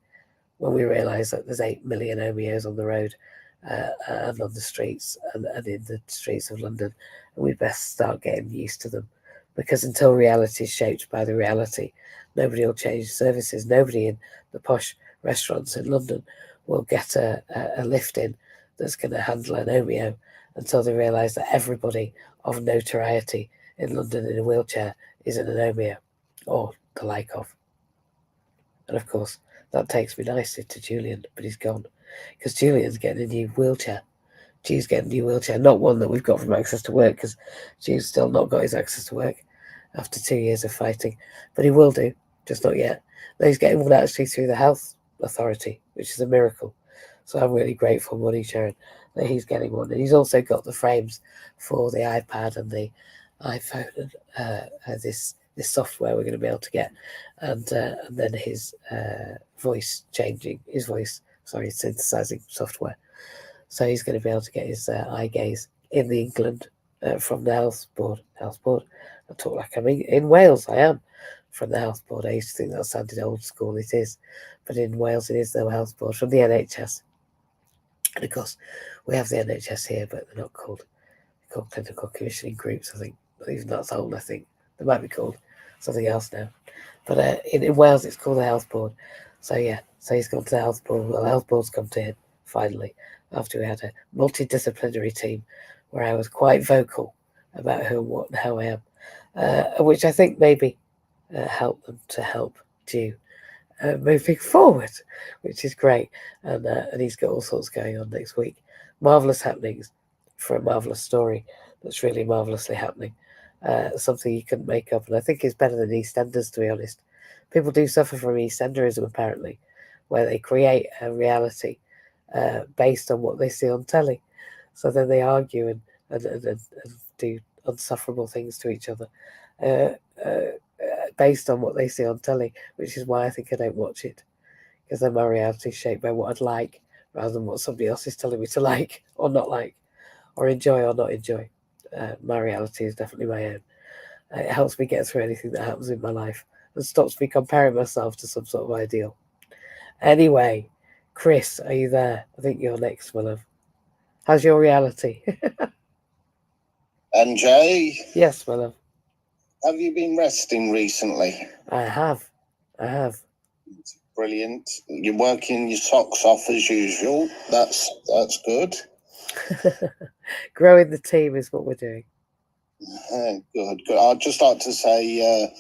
A: when we realise that there's 8 million Omeos on the road and on the streets and in the streets of London, and we best start getting used to them, because until reality is shaped by the reality, nobody will change services. Nobody in the posh restaurants in London will get a lift in that's going to handle an Omeo until they realise that everybody of notoriety in London in a wheelchair is in an Omeo, or the like of. And of course, that takes me nicely to Julian, but he's gone, because Julian's getting a new wheelchair. Jude's getting a new wheelchair, not one that we've got from Access to Work, because Jude's still not got his Access to Work after 2 years of fighting, but he will do, just not yet. No, he's getting one actually through the Health Authority, which is a miracle. So I'm really grateful, morning Sharon, that he's getting one. And he's also got the frames for the iPad and the iPhone and this software we're going to be able to get, and then his synthesizing software. So he's going to be able to get his eye gaze in England from the Health Board. I talk like I'm in Wales. I am from the Health Board. I used to think that sounded old school. It is, but in Wales it is the Health Board from the NHS. And of course, we have the NHS here, but they're not called. They're called clinical commissioning groups. I think even that's old. I think they might be called something else now. But in Wales, it's called the Health Board. So yeah, so he's gone to the Health Board. Well, the Health Board's come to him finally, after we had a multidisciplinary team where I was quite vocal about who and what and how I am, which I think maybe helped them to help Jew moving forward, which is great. And he's got all sorts going on next week. Marvellous happenings for a marvellous story that's really marvellously happening. Something you couldn't make up, and I think it's better than EastEnders, to be honest. People do suffer from EastEnderism, apparently, where they create a reality based on what they see on telly. So then they argue and do unsufferable things to each other based on what they see on telly, which is why I think I don't watch it, because then my reality is shaped by what I'd like rather than what somebody else is telling me to like or not like, or enjoy or not enjoy. My reality is definitely my own. It helps me get through anything that happens in my life and stops me comparing myself to some sort of ideal. Anyway, Chris, are you there? I think you're next, my love. How's your reality?
D: MJ,
A: Yes, my love.
D: have you been resting recently?
A: I have.
D: Brilliant. You're working your socks off as usual. That's good.
A: Growing the team is what we're doing.
D: Good. I'd just like to say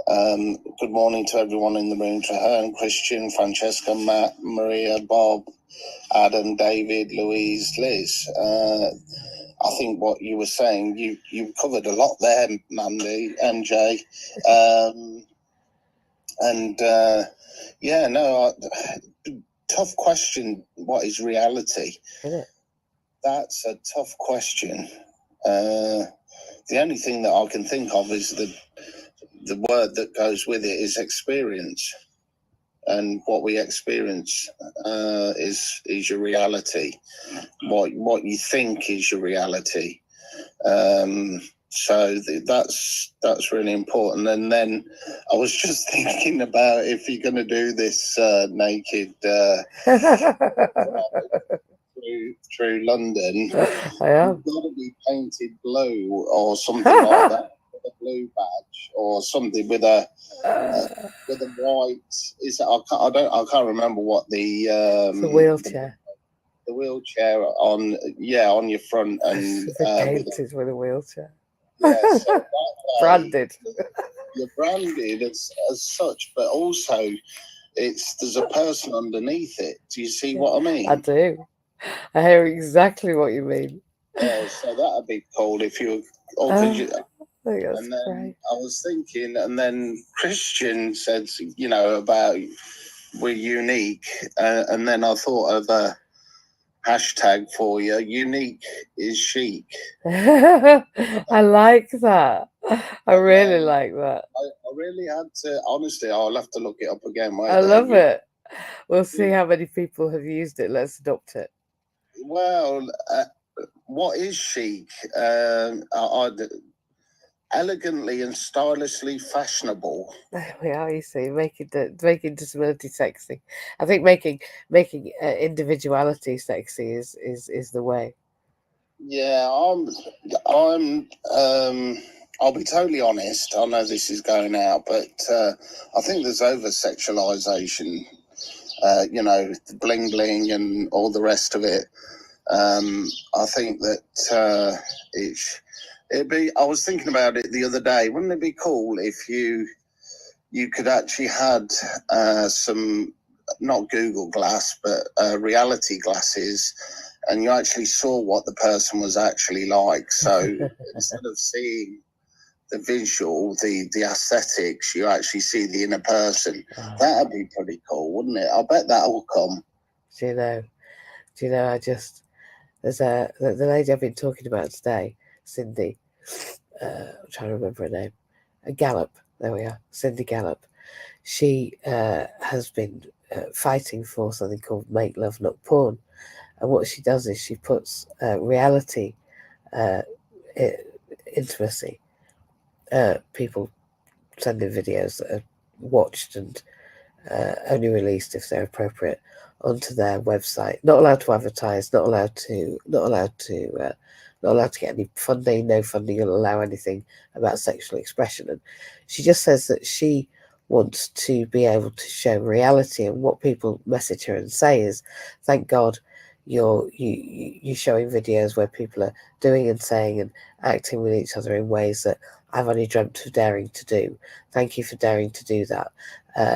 D: good morning to everyone in the room, to Herne, Christian, Francesca, Matt, Maria, Bob, Adam, David, Louise, Liz. I think what you were saying, you covered a lot there, Mandy, MJ. Tough question. What is reality?
A: Isn't it?
D: That's a tough question. The only thing that I can think of is the word that goes with it is experience, and what we experience is your reality. What you think is your reality. So that's really important. And then I was just thinking about if you're going to do this naked through London,
A: I am.
D: you've got to be painted blue or something like that, with a blue badge or something with a white. Is it? I can't remember what
A: It's a wheelchair.
D: The wheelchair on your front and
A: painted with a wheelchair.
D: Yeah, so that way,
A: Branded.
D: You're branded as such, but also there's a person underneath it. Do you see what I mean?
A: I do. I hear exactly what you mean.
D: Yeah, so that'd be cool if you.
A: I think that's
D: and then
A: great.
D: I was thinking, and then Christian said, about we're unique, and then I thought of a hashtag for you. Unique is chic.
A: I like that. I really like that.
D: I really had to, honestly, I'll have to look it up again.
A: I love it. We'll see how many people have used it. Let's adopt it.
D: Well, what is chic? Elegantly and stylishly fashionable.
A: There we are. You see, making disability sexy. I think making individuality sexy is the way.
D: Yeah, I'm. I'll be totally honest. I know this is going out, but I think there's over sexualization. The bling bling and all the rest of it. I think that it'd be. I was thinking about it the other day. Wouldn't it be cool if you could actually had some, not Google Glass, but reality glasses, and you actually saw what the person was actually like. So instead of seeing the visual, the aesthetics, you actually see the inner person. That'd be pretty cool, wouldn't it? I bet that'll come.
A: Do you know? There's the lady I've been talking about today, Cindy. I'm trying to remember her name. Gallup. There we are, Cindy Gallup. She has been fighting for something called Make Love Not Porn, and what she does is she puts reality intimacy. People sending videos that are watched and only released if they're appropriate onto their website. Not allowed to advertise. Not allowed to get any funding. No funding will allow anything about sexual expression. And she just says that she wants to be able to show reality, and what people message her and say is, "Thank God you're showing videos where people are doing and saying and acting with each other in ways that I've only dreamt of daring to do. Thank you for daring to do that.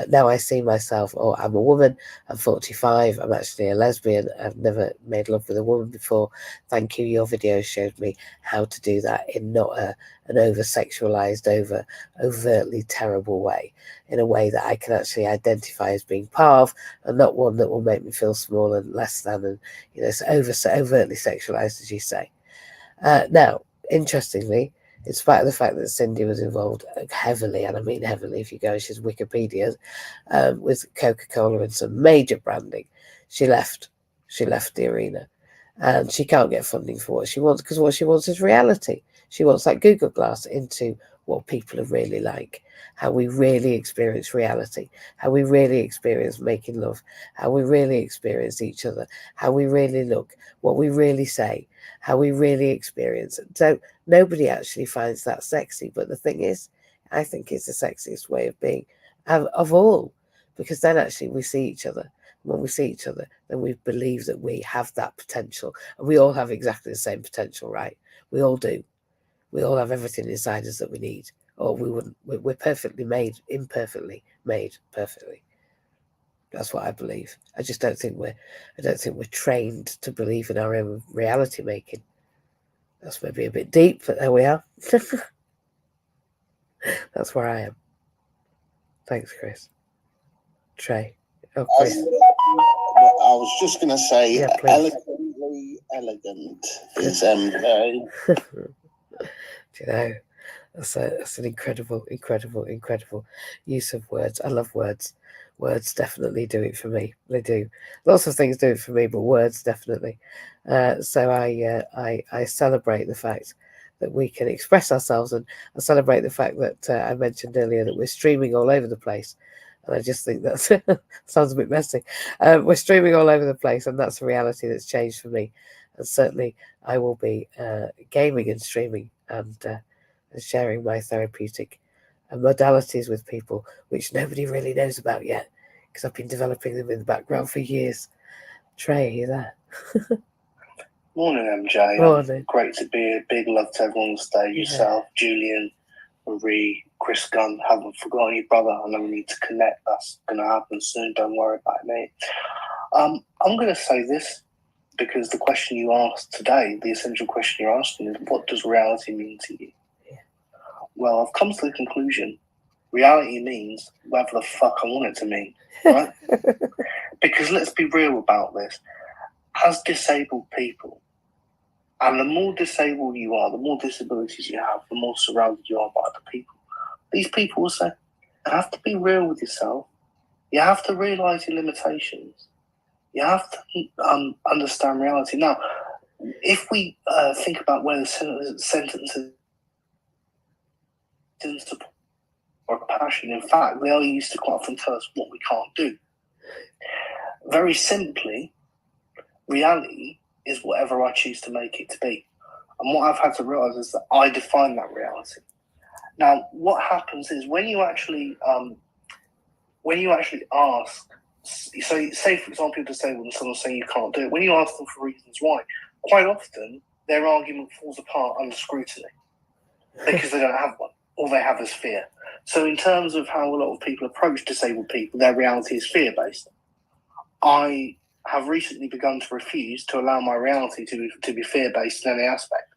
A: Now I see myself, I'm a woman, I'm 45, I'm actually a lesbian, I've never made love with a woman before. Thank you, your video showed me how to do that in not an over-sexualized, overtly terrible way, in a way that I can actually identify as being part of, and not one that will make me feel small and less than, and it's overtly sexualized, as you say." Now, interestingly, in spite of the fact that Cindy was involved heavily, and I mean heavily, if you go, she's Wikipedia, with Coca-Cola and some major branding, she left the arena. And she can't get funding for what she wants because what she wants is reality. She wants that Google Glass into what people are really like, how we really experience reality, how we really experience making love, how we really experience each other, how we really look, what we really say, how we really experience it. So nobody actually finds that sexy. But the thing is, I think it's the sexiest way of being of all, because then actually we see each other. When we see each other, then we believe that we have that potential. And we all have exactly the same potential, right? We all do. We all have everything inside us that we need. Or we wouldn't. We're perfectly made, imperfectly made perfectly. That's what I believe. I don't think we're trained to believe in our own reality making. That's maybe a bit deep, but there we are. That's where I am. Thanks, Chris. Trey. Oh, Chris.
D: I was just going to say,
A: Yeah, please.
D: elegantly elegant is MJ.
A: Do you know, that's an incredible use of words. I love words. Words definitely do it for me. They do. Lots of things do it for me, but words definitely. So I celebrate the fact that we can express ourselves, and I celebrate the fact that I mentioned earlier that we're streaming all over the place. And I just think that sounds a bit messy. We're streaming all over the place, and that's a reality that's changed for me. And certainly I will be gaming and streaming and sharing my therapeutic modalities with people, which nobody really knows about yet, because I've been developing them in the background for years. Trey, are you there?
C: Morning, MJ.
A: Morning.
C: Great to be here. Big love to everyone on stage. Yourself, Julian, Marie, Chris Gunn. Haven't forgotten you, brother. I know we need to connect. That's going to happen soon. Don't worry about it, mate. I'm going to say this because the question you asked today, the essential question you're asking is, what does reality mean to you?
A: Yeah.
C: Well, I've come to the conclusion, reality means whatever the fuck I want it to mean, right? Because let's be real about this. As disabled people, and the more disabled you are, the more disabilities you have, the more surrounded you are by other people. These people will say, you have to be real with yourself. You have to realise your limitations. You have to understand reality. Now, if we think about where the sentences or passion, in fact, they are used to quite often tell us what we can't do. Very simply, reality is whatever I choose to make it to be. And what I've had to realise is that I define that reality. Now, what happens is when you actually ask, so say for example, you're disabled and someone's saying you can't do it, when you ask them for reasons why, quite often their argument falls apart under scrutiny because they don't have one. All they have is fear. So in terms of how a lot of people approach disabled people, their reality is fear-based. I have recently begun to refuse to allow my reality to be fear-based in any aspect.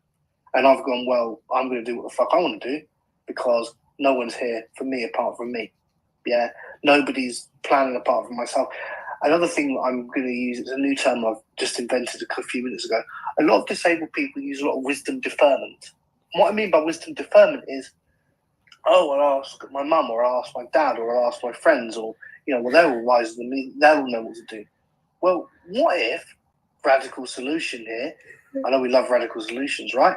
C: And I've gone, well, I'm going to do what the fuck I want to do because no one's here for me apart from me. Yeah, nobody's planning apart from myself. Another thing that I'm going to use is a new term I've just invented a few minutes ago. A lot of disabled people use a lot of wisdom deferment. And what I mean by wisdom deferment is, I'll ask my mum, or I'll ask my dad, or I'll ask my friends, or, well, they're all wiser than me. They'll know what to do. Well, what if, radical solution here, I know we love radical solutions, right?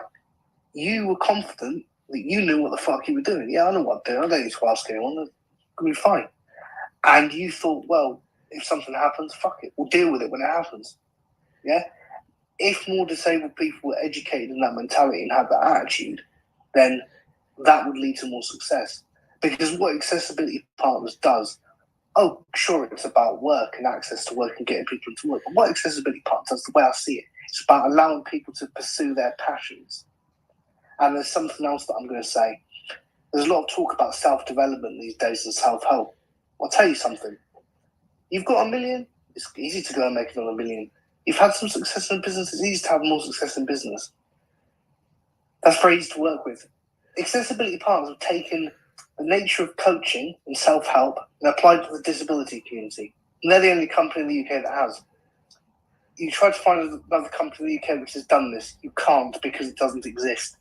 C: You were confident that you knew what the fuck you were doing. Yeah, I know what I'm doing. I don't need to ask anyone. It's going to be fine. And you thought, well, if something happens, fuck it. We'll deal with it when it happens. Yeah? If more disabled people were educated in that mentality and had that attitude, then that would lead to more success. Because what Accessibility Partners does, sure, it's about work and access to work and getting people into work. But what Accessibility Partners does, the way I see it, it's about allowing people to pursue their passions. And there's something else that I'm going to say. There's a lot of talk about self-development these days and self-help. I'll tell you something. You've got $1 million, it's easy to go and make another $1 million. You've had some success in business, it's easy to have more success in business. That's very easy to work with. Accessibility Partners have taken the nature of coaching and self-help and applied it to the disability community. And they're the only company in the UK that has. You try to find another company in the UK which has done this. You can't, because it doesn't exist.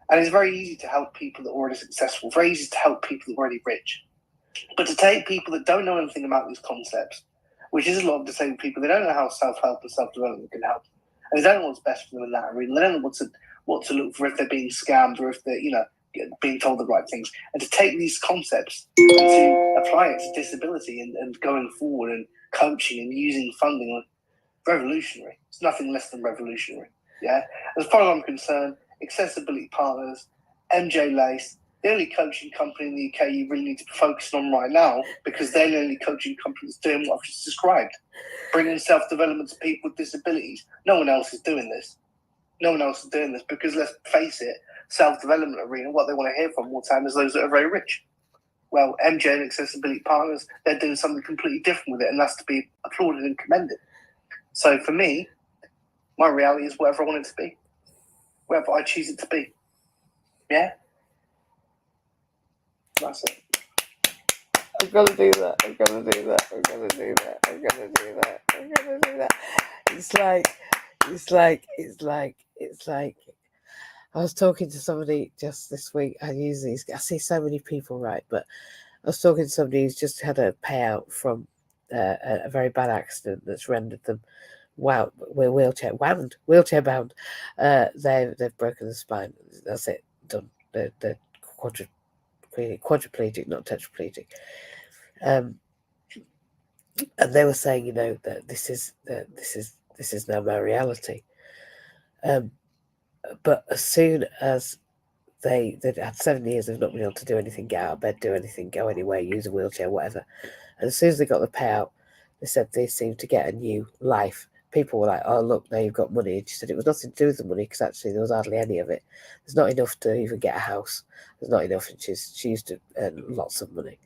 C: And it's very easy to help people that are already successful, very easy to help people that are already rich. But to take people that don't know anything about these concepts, which is a lot of disabled people, they don't know how self-help and self-development can help. and they don't know what's best for them in that arena. They don't know what to look for if they're being scammed or if they're being told the right things. And to take these concepts and to apply it to disability and going forward and coaching and using funding, revolutionary. It's nothing less than revolutionary. Yeah. As far as I'm concerned, Accessibility Partners, MJ Lace, the only coaching company in the UK you really need to be focusing on right now, because they're the only coaching company that's doing what I've just described, bringing self-development to people with disabilities. No one else is doing this. No one else is doing this because, let's face it, self-development arena, what they want to hear from all the time is those that are very rich. Well, MJ and Accessibility Partners, they're doing something completely different with it, and that's to be applauded and commended. So for me, my reality is whatever I want it to be, whatever I choose it to be. Yeah? That's it.
A: I'm gonna do that. I'm gonna do that. I'm gonna do that. I'm gonna do that. I'm gonna do that. It's like. I was talking to somebody just this week. I see so many people, right? But I was talking to somebody who's just had a payout from a very bad accident that's rendered them wheelchair bound. They've broken the spine. That's it. Done. They're quadriplegic, not tetraplegic. And they were saying, that this is now my reality. But as soon as they'd had 7 years of not being able to do anything, get out of bed, do anything, go anywhere, use a wheelchair, whatever. And as soon as they got the payout, they said they seemed to get a new life. People were like, oh, look, now you've got money. And she said it was nothing to do with the money, because actually there was hardly any of it. There's not enough to even get a house. There's not enough, and she used to earn lots of money.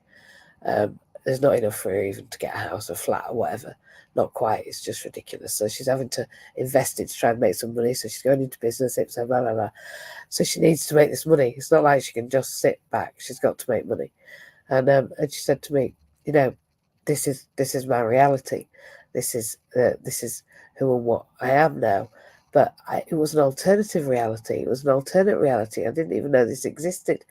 A: There's not enough for her even to get a house or flat or whatever. Not quite. It's just ridiculous. So she's having to invest it to try and make some money. So she's going into business. It's blah, blah, blah. So she needs to make this money. It's not like she can just sit back. She's got to make money. And she said to me, this is my reality. This is who and what I am now. But it was an alternative reality. It was an alternate reality. I didn't even know this existed.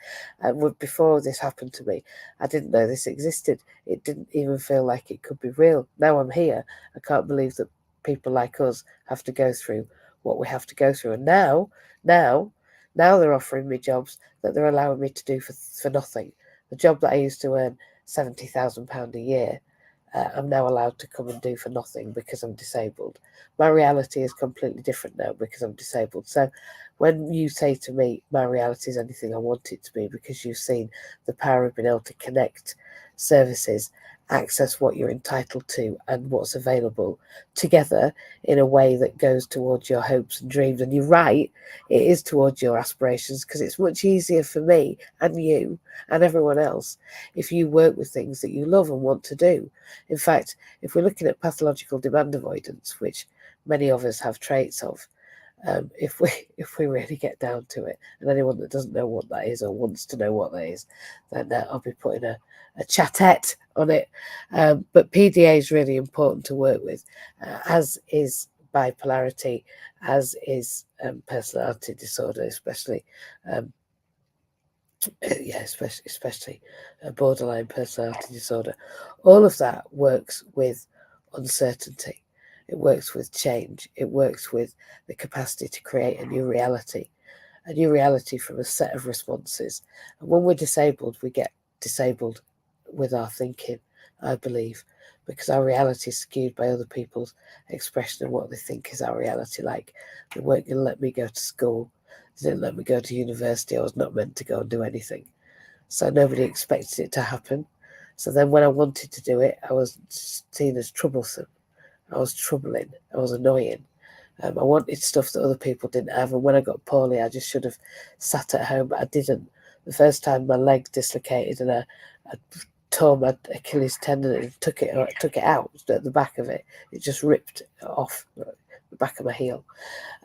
A: Before this happened to me, I didn't know this existed. It didn't even feel like it could be real. Now I'm here. I can't believe that people like us have to go through what we have to go through. And now they're offering me jobs that they're allowing me to do for nothing. The job that I used to earn £70,000 a year, I'm now allowed to come and do for nothing because I'm disabled. My reality is completely different now because I'm disabled. So when you say to me, my reality is anything I want it to be, because you've seen the power of being able to connect services, access what you're entitled to and what's available together in a way that goes towards your hopes and dreams. And you're right, it is towards your aspirations, because it's much easier for me and you and everyone else if you work with things that you love and want to do. In fact, if we're looking at pathological demand avoidance, which many of us have traits of, if we really get down to it, and anyone that doesn't know what that is or wants to know what that is, then I'll be putting a chatette on it. But PDA is really important to work with, as is bipolarity, as is personality disorder, especially especially borderline personality disorder. All of that works with uncertainty. It works with change. It works with the capacity to create a new reality from a set of responses. And when we're disabled, we get disabled with our thinking, I believe, because our reality is skewed by other people's expression of what they think is our reality. Like, they weren't going to let me go to school. They didn't let me go to university. I was not meant to go and do anything. So nobody expected it to happen. So then when I wanted to do it, I was seen as troublesome. I was troubling. I was annoying. I wanted stuff that other people didn't have. And when I got poorly, I just should have sat at home, but I didn't. The first time my leg dislocated and I tore my Achilles tendon and took it out at the back of it. It just ripped off the back of my heel.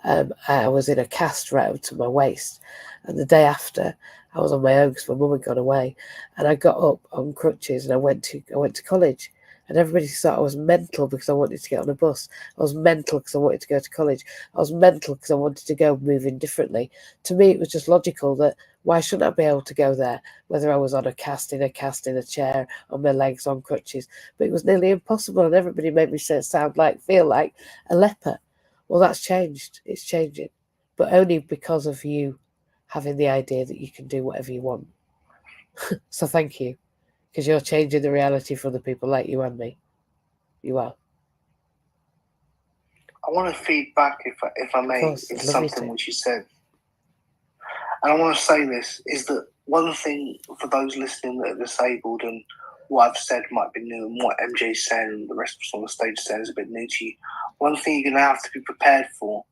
A: I was in a cast right up to my waist. And the day after, I was on my own because my mum had gone away. And I got up on crutches and I went to college. And everybody thought I was mental because I wanted to get on a bus. I was mental because I wanted to go to college. I was mental because I wanted to go moving differently. To me, it was just logical that why shouldn't I be able to go there, whether I was on a cast, in a chair, on my legs, on crutches. But it was nearly impossible, and everybody made me feel like a leper. Well, that's changed. It's changing. But only because of you having the idea that you can do whatever you want. So thank you. Because you're changing the reality for the people like you and me. You are.
C: I want to feed back, if I may,
A: course,
C: into
A: I'd love you
C: something
A: to.
C: which you said. And I want to say this, is that one thing for those listening that are disabled, and what I've said might be new, and what MJ's saying and the rest of us on the stage saying is a bit new to you. One thing you're going to have to be prepared for,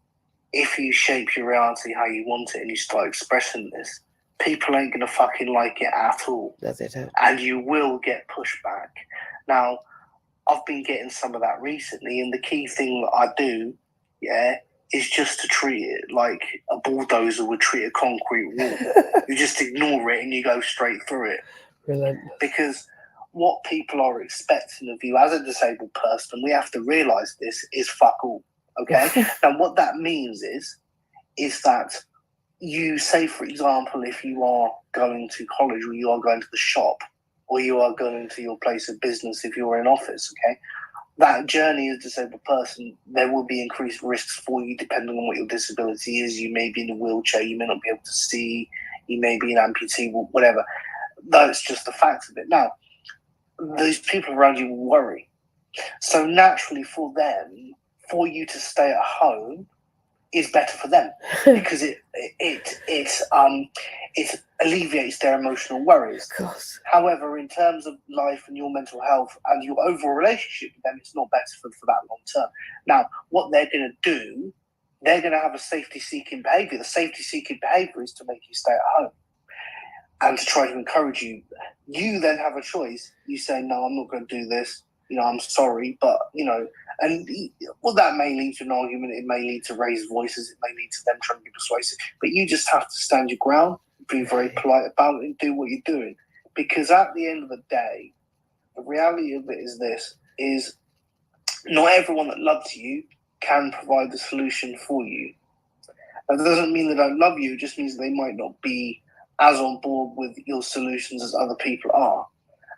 C: if you shape your reality how you want it and you start expressing this, people ain't going to fucking like it at all.
A: No, they don't.
C: And you will get pushback. Now, I've been getting some of that recently, and the key thing that I do, is just to treat it like a bulldozer would treat a concrete wall. You just ignore it and you go straight through it.
A: Relentless.
C: Because what people are expecting of you as a disabled person, we have to realise this, is fuck all. Okay? Now, what that means is that you say, for example, if you are going to college or you are going to the shop or you are going to your place of business if you're in office, okay? That journey as a disabled person, there will be increased risks for you depending on what your disability is. You may be in a wheelchair, you may not be able to see, you may be an amputee, whatever. That's just the fact of it. Now, those people around you will worry. So naturally for them, for you to stay at home is better for them because it alleviates their emotional worries.
A: Of course.
C: However, in terms of life and your mental health and your overall relationship with them, it's not better for that long term. Now, what they're going to do, they're going to have a safety-seeking behaviour. The safety-seeking behaviour is to make you stay at home and to try to encourage you. You then have a choice. You say, no, I'm not going to do this. I'm sorry, but, and that may lead to an argument. It may lead to raised voices. It may lead to them trying to be persuasive. But you just have to stand your ground, be very polite about it, and do what you're doing. Because at the end of the day, the reality of it is this, is not everyone that loves you can provide the solution for you. That doesn't mean they don't love you. It just means they might not be as on board with your solutions as other people are.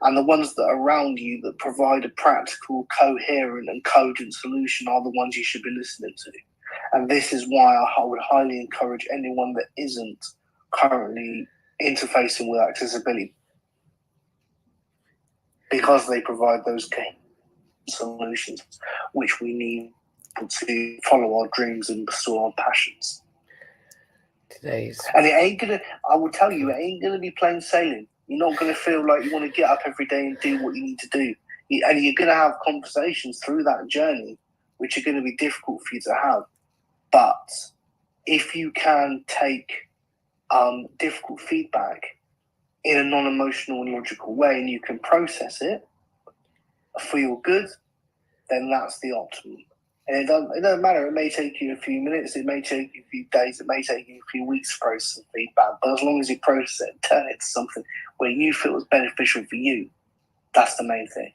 C: And the ones that are around you that provide a practical, coherent and cogent solution are the ones you should be listening to. And this is why I would highly encourage anyone that isn't currently interfacing with accessibility, because they provide those solutions which we need to follow our dreams and pursue our passions. And it ain't gonna, I will tell you, it ain't gonna be plain sailing. You're not gonna feel like you want to get up every day and do what you need to do. And you're gonna have conversations through that journey which are gonna be difficult for you to have. But if you can take difficult feedback in a non-emotional and logical way and you can process it for your good, then that's the optimum. And it doesn't matter. It may take you a few minutes. It may take you a few days. It may take you a few weeks to process feedback. But as long as you process it and turn it to something where you feel is beneficial for you, that's the main thing.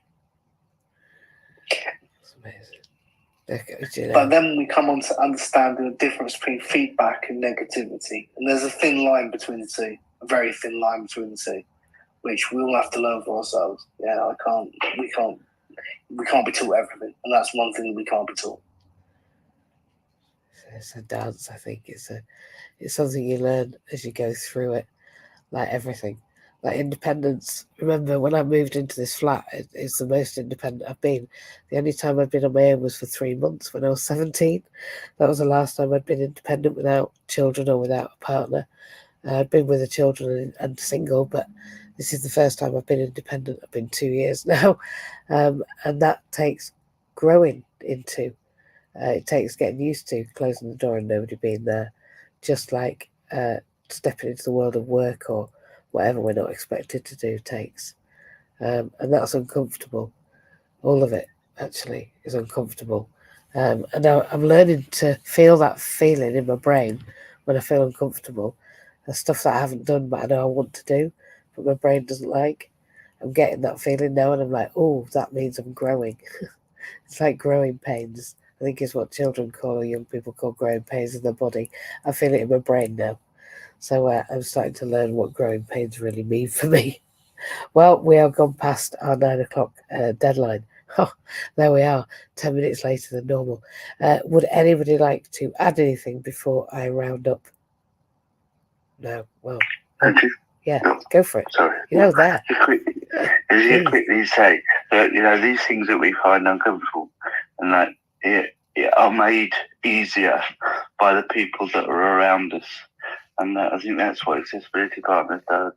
A: That's amazing.
C: But then we come on to understanding the difference between feedback and negativity. And there's a thin line between the two, a very thin line between the two, which we all have to learn for ourselves. Yeah, we can't be taught everything, and that's one thing that we can't be taught.
A: It's a dance, I think. It's something you learn as you go through it, like everything. Like independence. Remember, when I moved into this flat, it's the most independent I've been. The only time I'd been on my own was for 3 months when I was 17. That was the last time I'd been independent without children or without a partner. I'd been with the children and single, but this is the first time I've been independent. I've been 2 years now. And that takes growing into. It takes getting used to closing the door and nobody being there. Just like stepping into the world of work or whatever we're not expected to do takes. And that's uncomfortable. All of it, actually, is uncomfortable. And now I'm learning to feel that feeling in my brain when I feel uncomfortable. There's stuff that I haven't done, but I know I want to do, but my brain doesn't like. I'm getting that feeling now, and I'm like, oh, that means I'm growing. It's like growing pains. I think is what children call or young people call growing pains in their body. I feel it in my brain now. So I'm starting to learn what growing pains really mean for me. Well, we have gone past our 9 o'clock deadline. Oh, there we are, 10 minutes later than normal. Would anybody like to add anything before I round up? No, well, yeah, go for it.
B: Sorry.
A: You know that.
B: Just quickly say that, you know, these things that we find uncomfortable and that it are made easier by the people that are around us. And I think that's what Accessibility Partners does,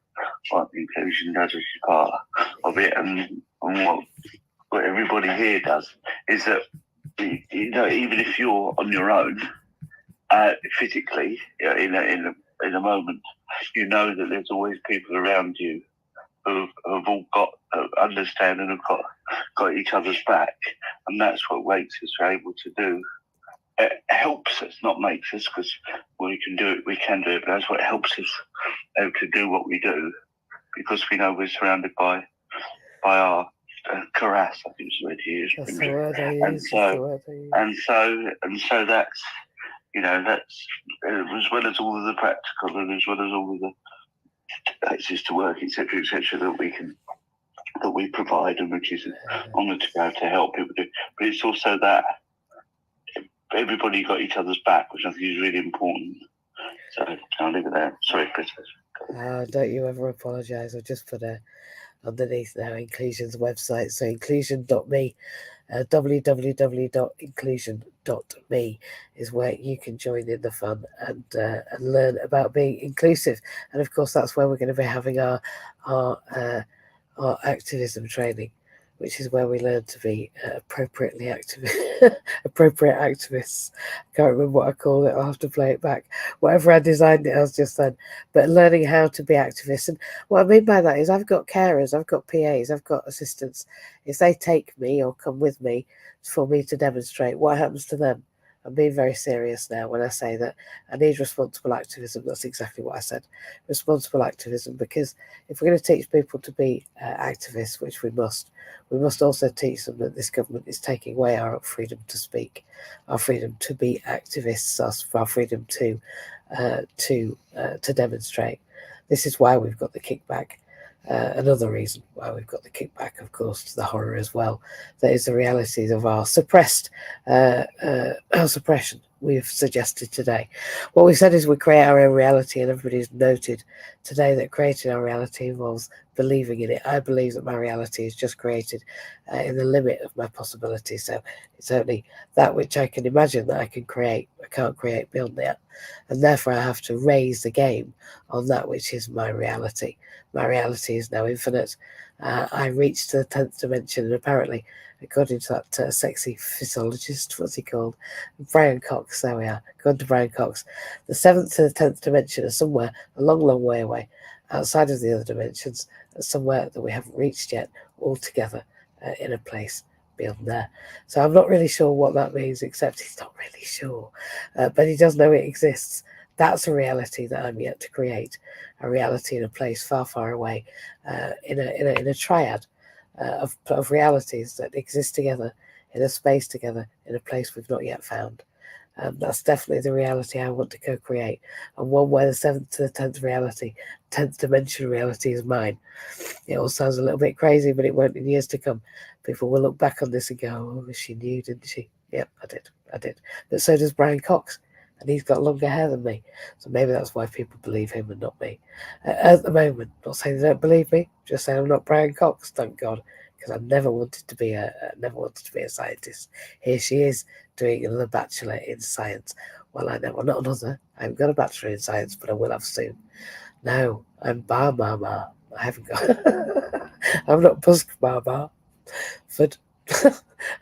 B: what Inclusion does, which is part of it, and what everybody here does is that, you know, even if you're on your own, physically, in a moment, you know that there's always people around you who have all got understand and have got each other's back, and that's what makes us able to do. It helps us, not makes us, because we can do it, but that's what helps us able to do what we do, because we know we're surrounded by our Karas, I think it's the word he used.
A: That's the word I use.
B: And so that's, you know, that's as well as all of the practical and as well as all of the access to work, etc., that we provide, and which is an honour to be able to help people do. But it's also that everybody got each other's back, which I think is really important. So I'll leave it there. Sorry, Chris.
A: Don't you ever apologise. I'll just put underneath now Inclusion's website. So inclusion.me, www.inclusion.me is where you can join in the fun and learn about being inclusive. And of course, that's where we're going to be having our activism training, which is where we learn to be appropriate activists. I can't remember what I called it. I'll have to play it back. Whatever I designed it as just then. But learning how to be activists. And what I mean by that is I've got carers, I've got PAs, I've got assistants. If they take me or come with me for me to demonstrate, what happens to them? I'm being very serious now when I say that I need responsible activism. That's exactly what I said. Responsible activism, because if we're going to teach people to be activists, which we must also teach them that this government is taking away our freedom to speak, our freedom to be activists, our freedom to demonstrate. This is why we've got the kickback. Another reason why we've got the kickback, of course, to the horror as well. That is the realities of our suppression we've suggested today. What we said is we create our own reality, and everybody's noted today that creating our reality involves believing in it. I believe that my reality is just created in the limit of my possibilities. So it's only that which I can imagine that I can create. I can't create beyond that. And therefore I have to raise the game on that which is my reality. My reality is now infinite. I reached to the 10th dimension, and apparently, according to that sexy physiologist, what's he called? Brian Cox, there we are. According to Brian Cox, the 7th to the 10th dimension are somewhere a long, long way away, outside of the other dimensions, somewhere that we haven't reached yet, all together in a place beyond there. So I'm not really sure what that means, except he's not really sure. But he does know it exists. That's a reality that I'm yet to create, a reality in a place far, far away, in a triad of realities that exist together, in a space together, in a place we've not yet found. That's definitely the reality I want to co-create, and one where the 7th to the 10th reality, 10th dimension reality is mine. It all sounds a little bit crazy, but it won't in years to come. People will look back on this and go, oh, she knew, didn't she? Yep, I did. But so does Brian Cox, and he's got longer hair than me. So maybe that's why people believe him and not me. At the moment, not saying they don't believe me, just saying I'm not Brian Cox, thank God, because I never wanted to be a scientist. Here she is doing another bachelor in science. Well, not another. I haven't got a bachelor in science, but I will have soon. No, I'm Bar Mama. I haven't got. I'm not Busk Mama. But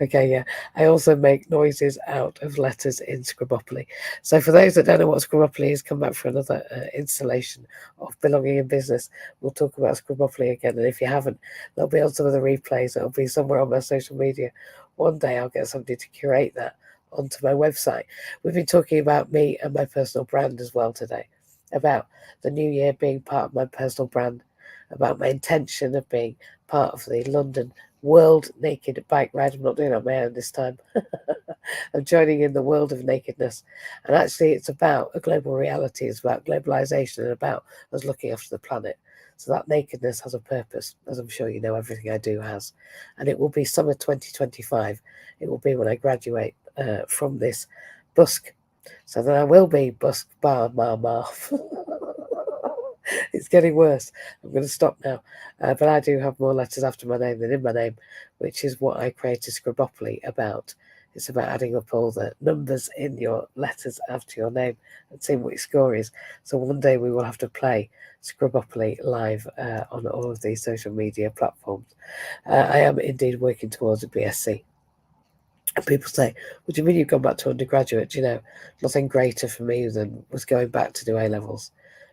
A: okay, yeah. I also make noises out of letters in Scribopoly. So for those that don't know what Scribopoly is, come back for another installation of Belonging in Business. We'll talk about Scribopoly again, and if you haven't, they'll be on some of the replays. It'll be somewhere on my social media. One day I'll get somebody to curate that onto my website. We've been talking about me and my personal brand as well today, about the new year being part of my personal brand, about my intention of being part of the London world naked bike ride. I'm not doing it on my own this time. I'm joining in the world of nakedness. And actually, it's about a global reality. It's about globalization and about us looking after the planet. So that nakedness has a purpose, as I'm sure you know everything I do has. And it will be summer 2025. It will be when I graduate from this busk. So then I will be busk bar mar. It's getting worse. I'm going to stop now. But I do have more letters after my name than in my name, which is what I created Scribopoly about. It's about adding up all the numbers in your letters after your name and seeing what your score is. So one day we will have to play Scribopoly live on all of these social media platforms. I am indeed working towards a BSc. And people say, what do you mean you've gone back to undergraduate? You know, nothing greater for me than was going back to do A-levels,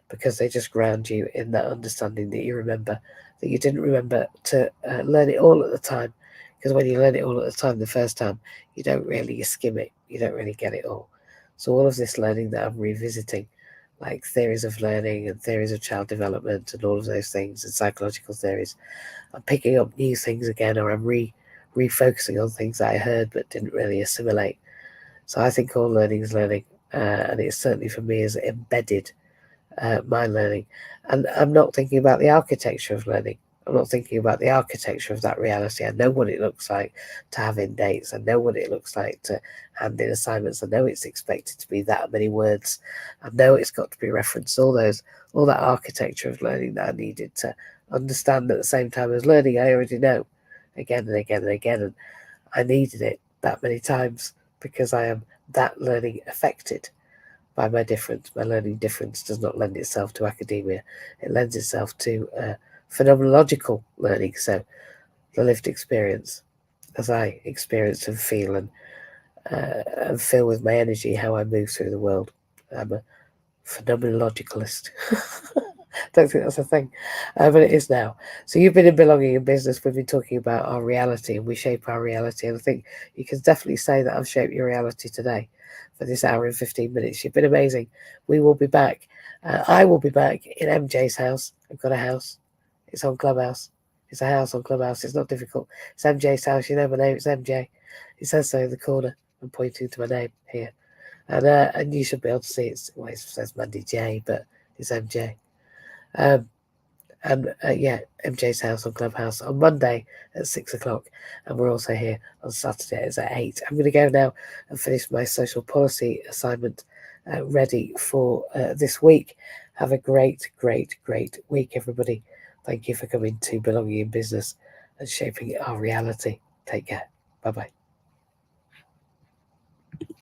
A: because they just ground you in that understanding that you remember, that you didn't remember to learn it all at the time. Because when you learn it all at the time, the first time, you skim it, you don't really get it all. So all of this learning that I'm revisiting, like theories of learning and theories of child development and all of those things and psychological theories, I'm picking up new things again, or I'm refocusing on things that I heard but didn't really assimilate. So I think all learning is learning, and it certainly for me is embedded my learning. And I'm not thinking about the architecture of learning. I'm not thinking about the architecture of that reality. I know what it looks like to have in dates. I know what it looks like to hand in assignments. I know it's expected to be that many words. I know it's got to be referenced. All that architecture of learning that I needed to understand at the same time as learning, I already know again and again and again. And I needed it that many times because I am that learning affected by my difference. My learning difference does not lend itself to academia. It lends itself to phenomenological learning. So the lived experience, as I experience and feel with my energy how I move through the world. I'm a phenomenologicalist. Don't think that's a thing, but it is now. So you've been in Belonging in Business. We've been talking about our reality, and we shape our reality. And I think you can definitely say that I've shaped your reality today for this hour and 15 minutes. You've been amazing. We will be back. I will be back in MJ's house. I've got a house. It's on Clubhouse. It's a house on Clubhouse. It's not difficult. It's MJ's house. You know my name. It's MJ. It says so in the corner. I'm pointing to my name here. And you should be able to see it. Well, it says Mandy J, but it's MJ. MJ's house on Clubhouse on Monday at 6 o'clock, and we're also here on Saturday at 8. I'm going to go now and finish my social policy assignment ready for this week. Have a great, great, great week, everybody. Thank you for coming to Belonging in Business and shaping our reality. Take care. Bye-bye.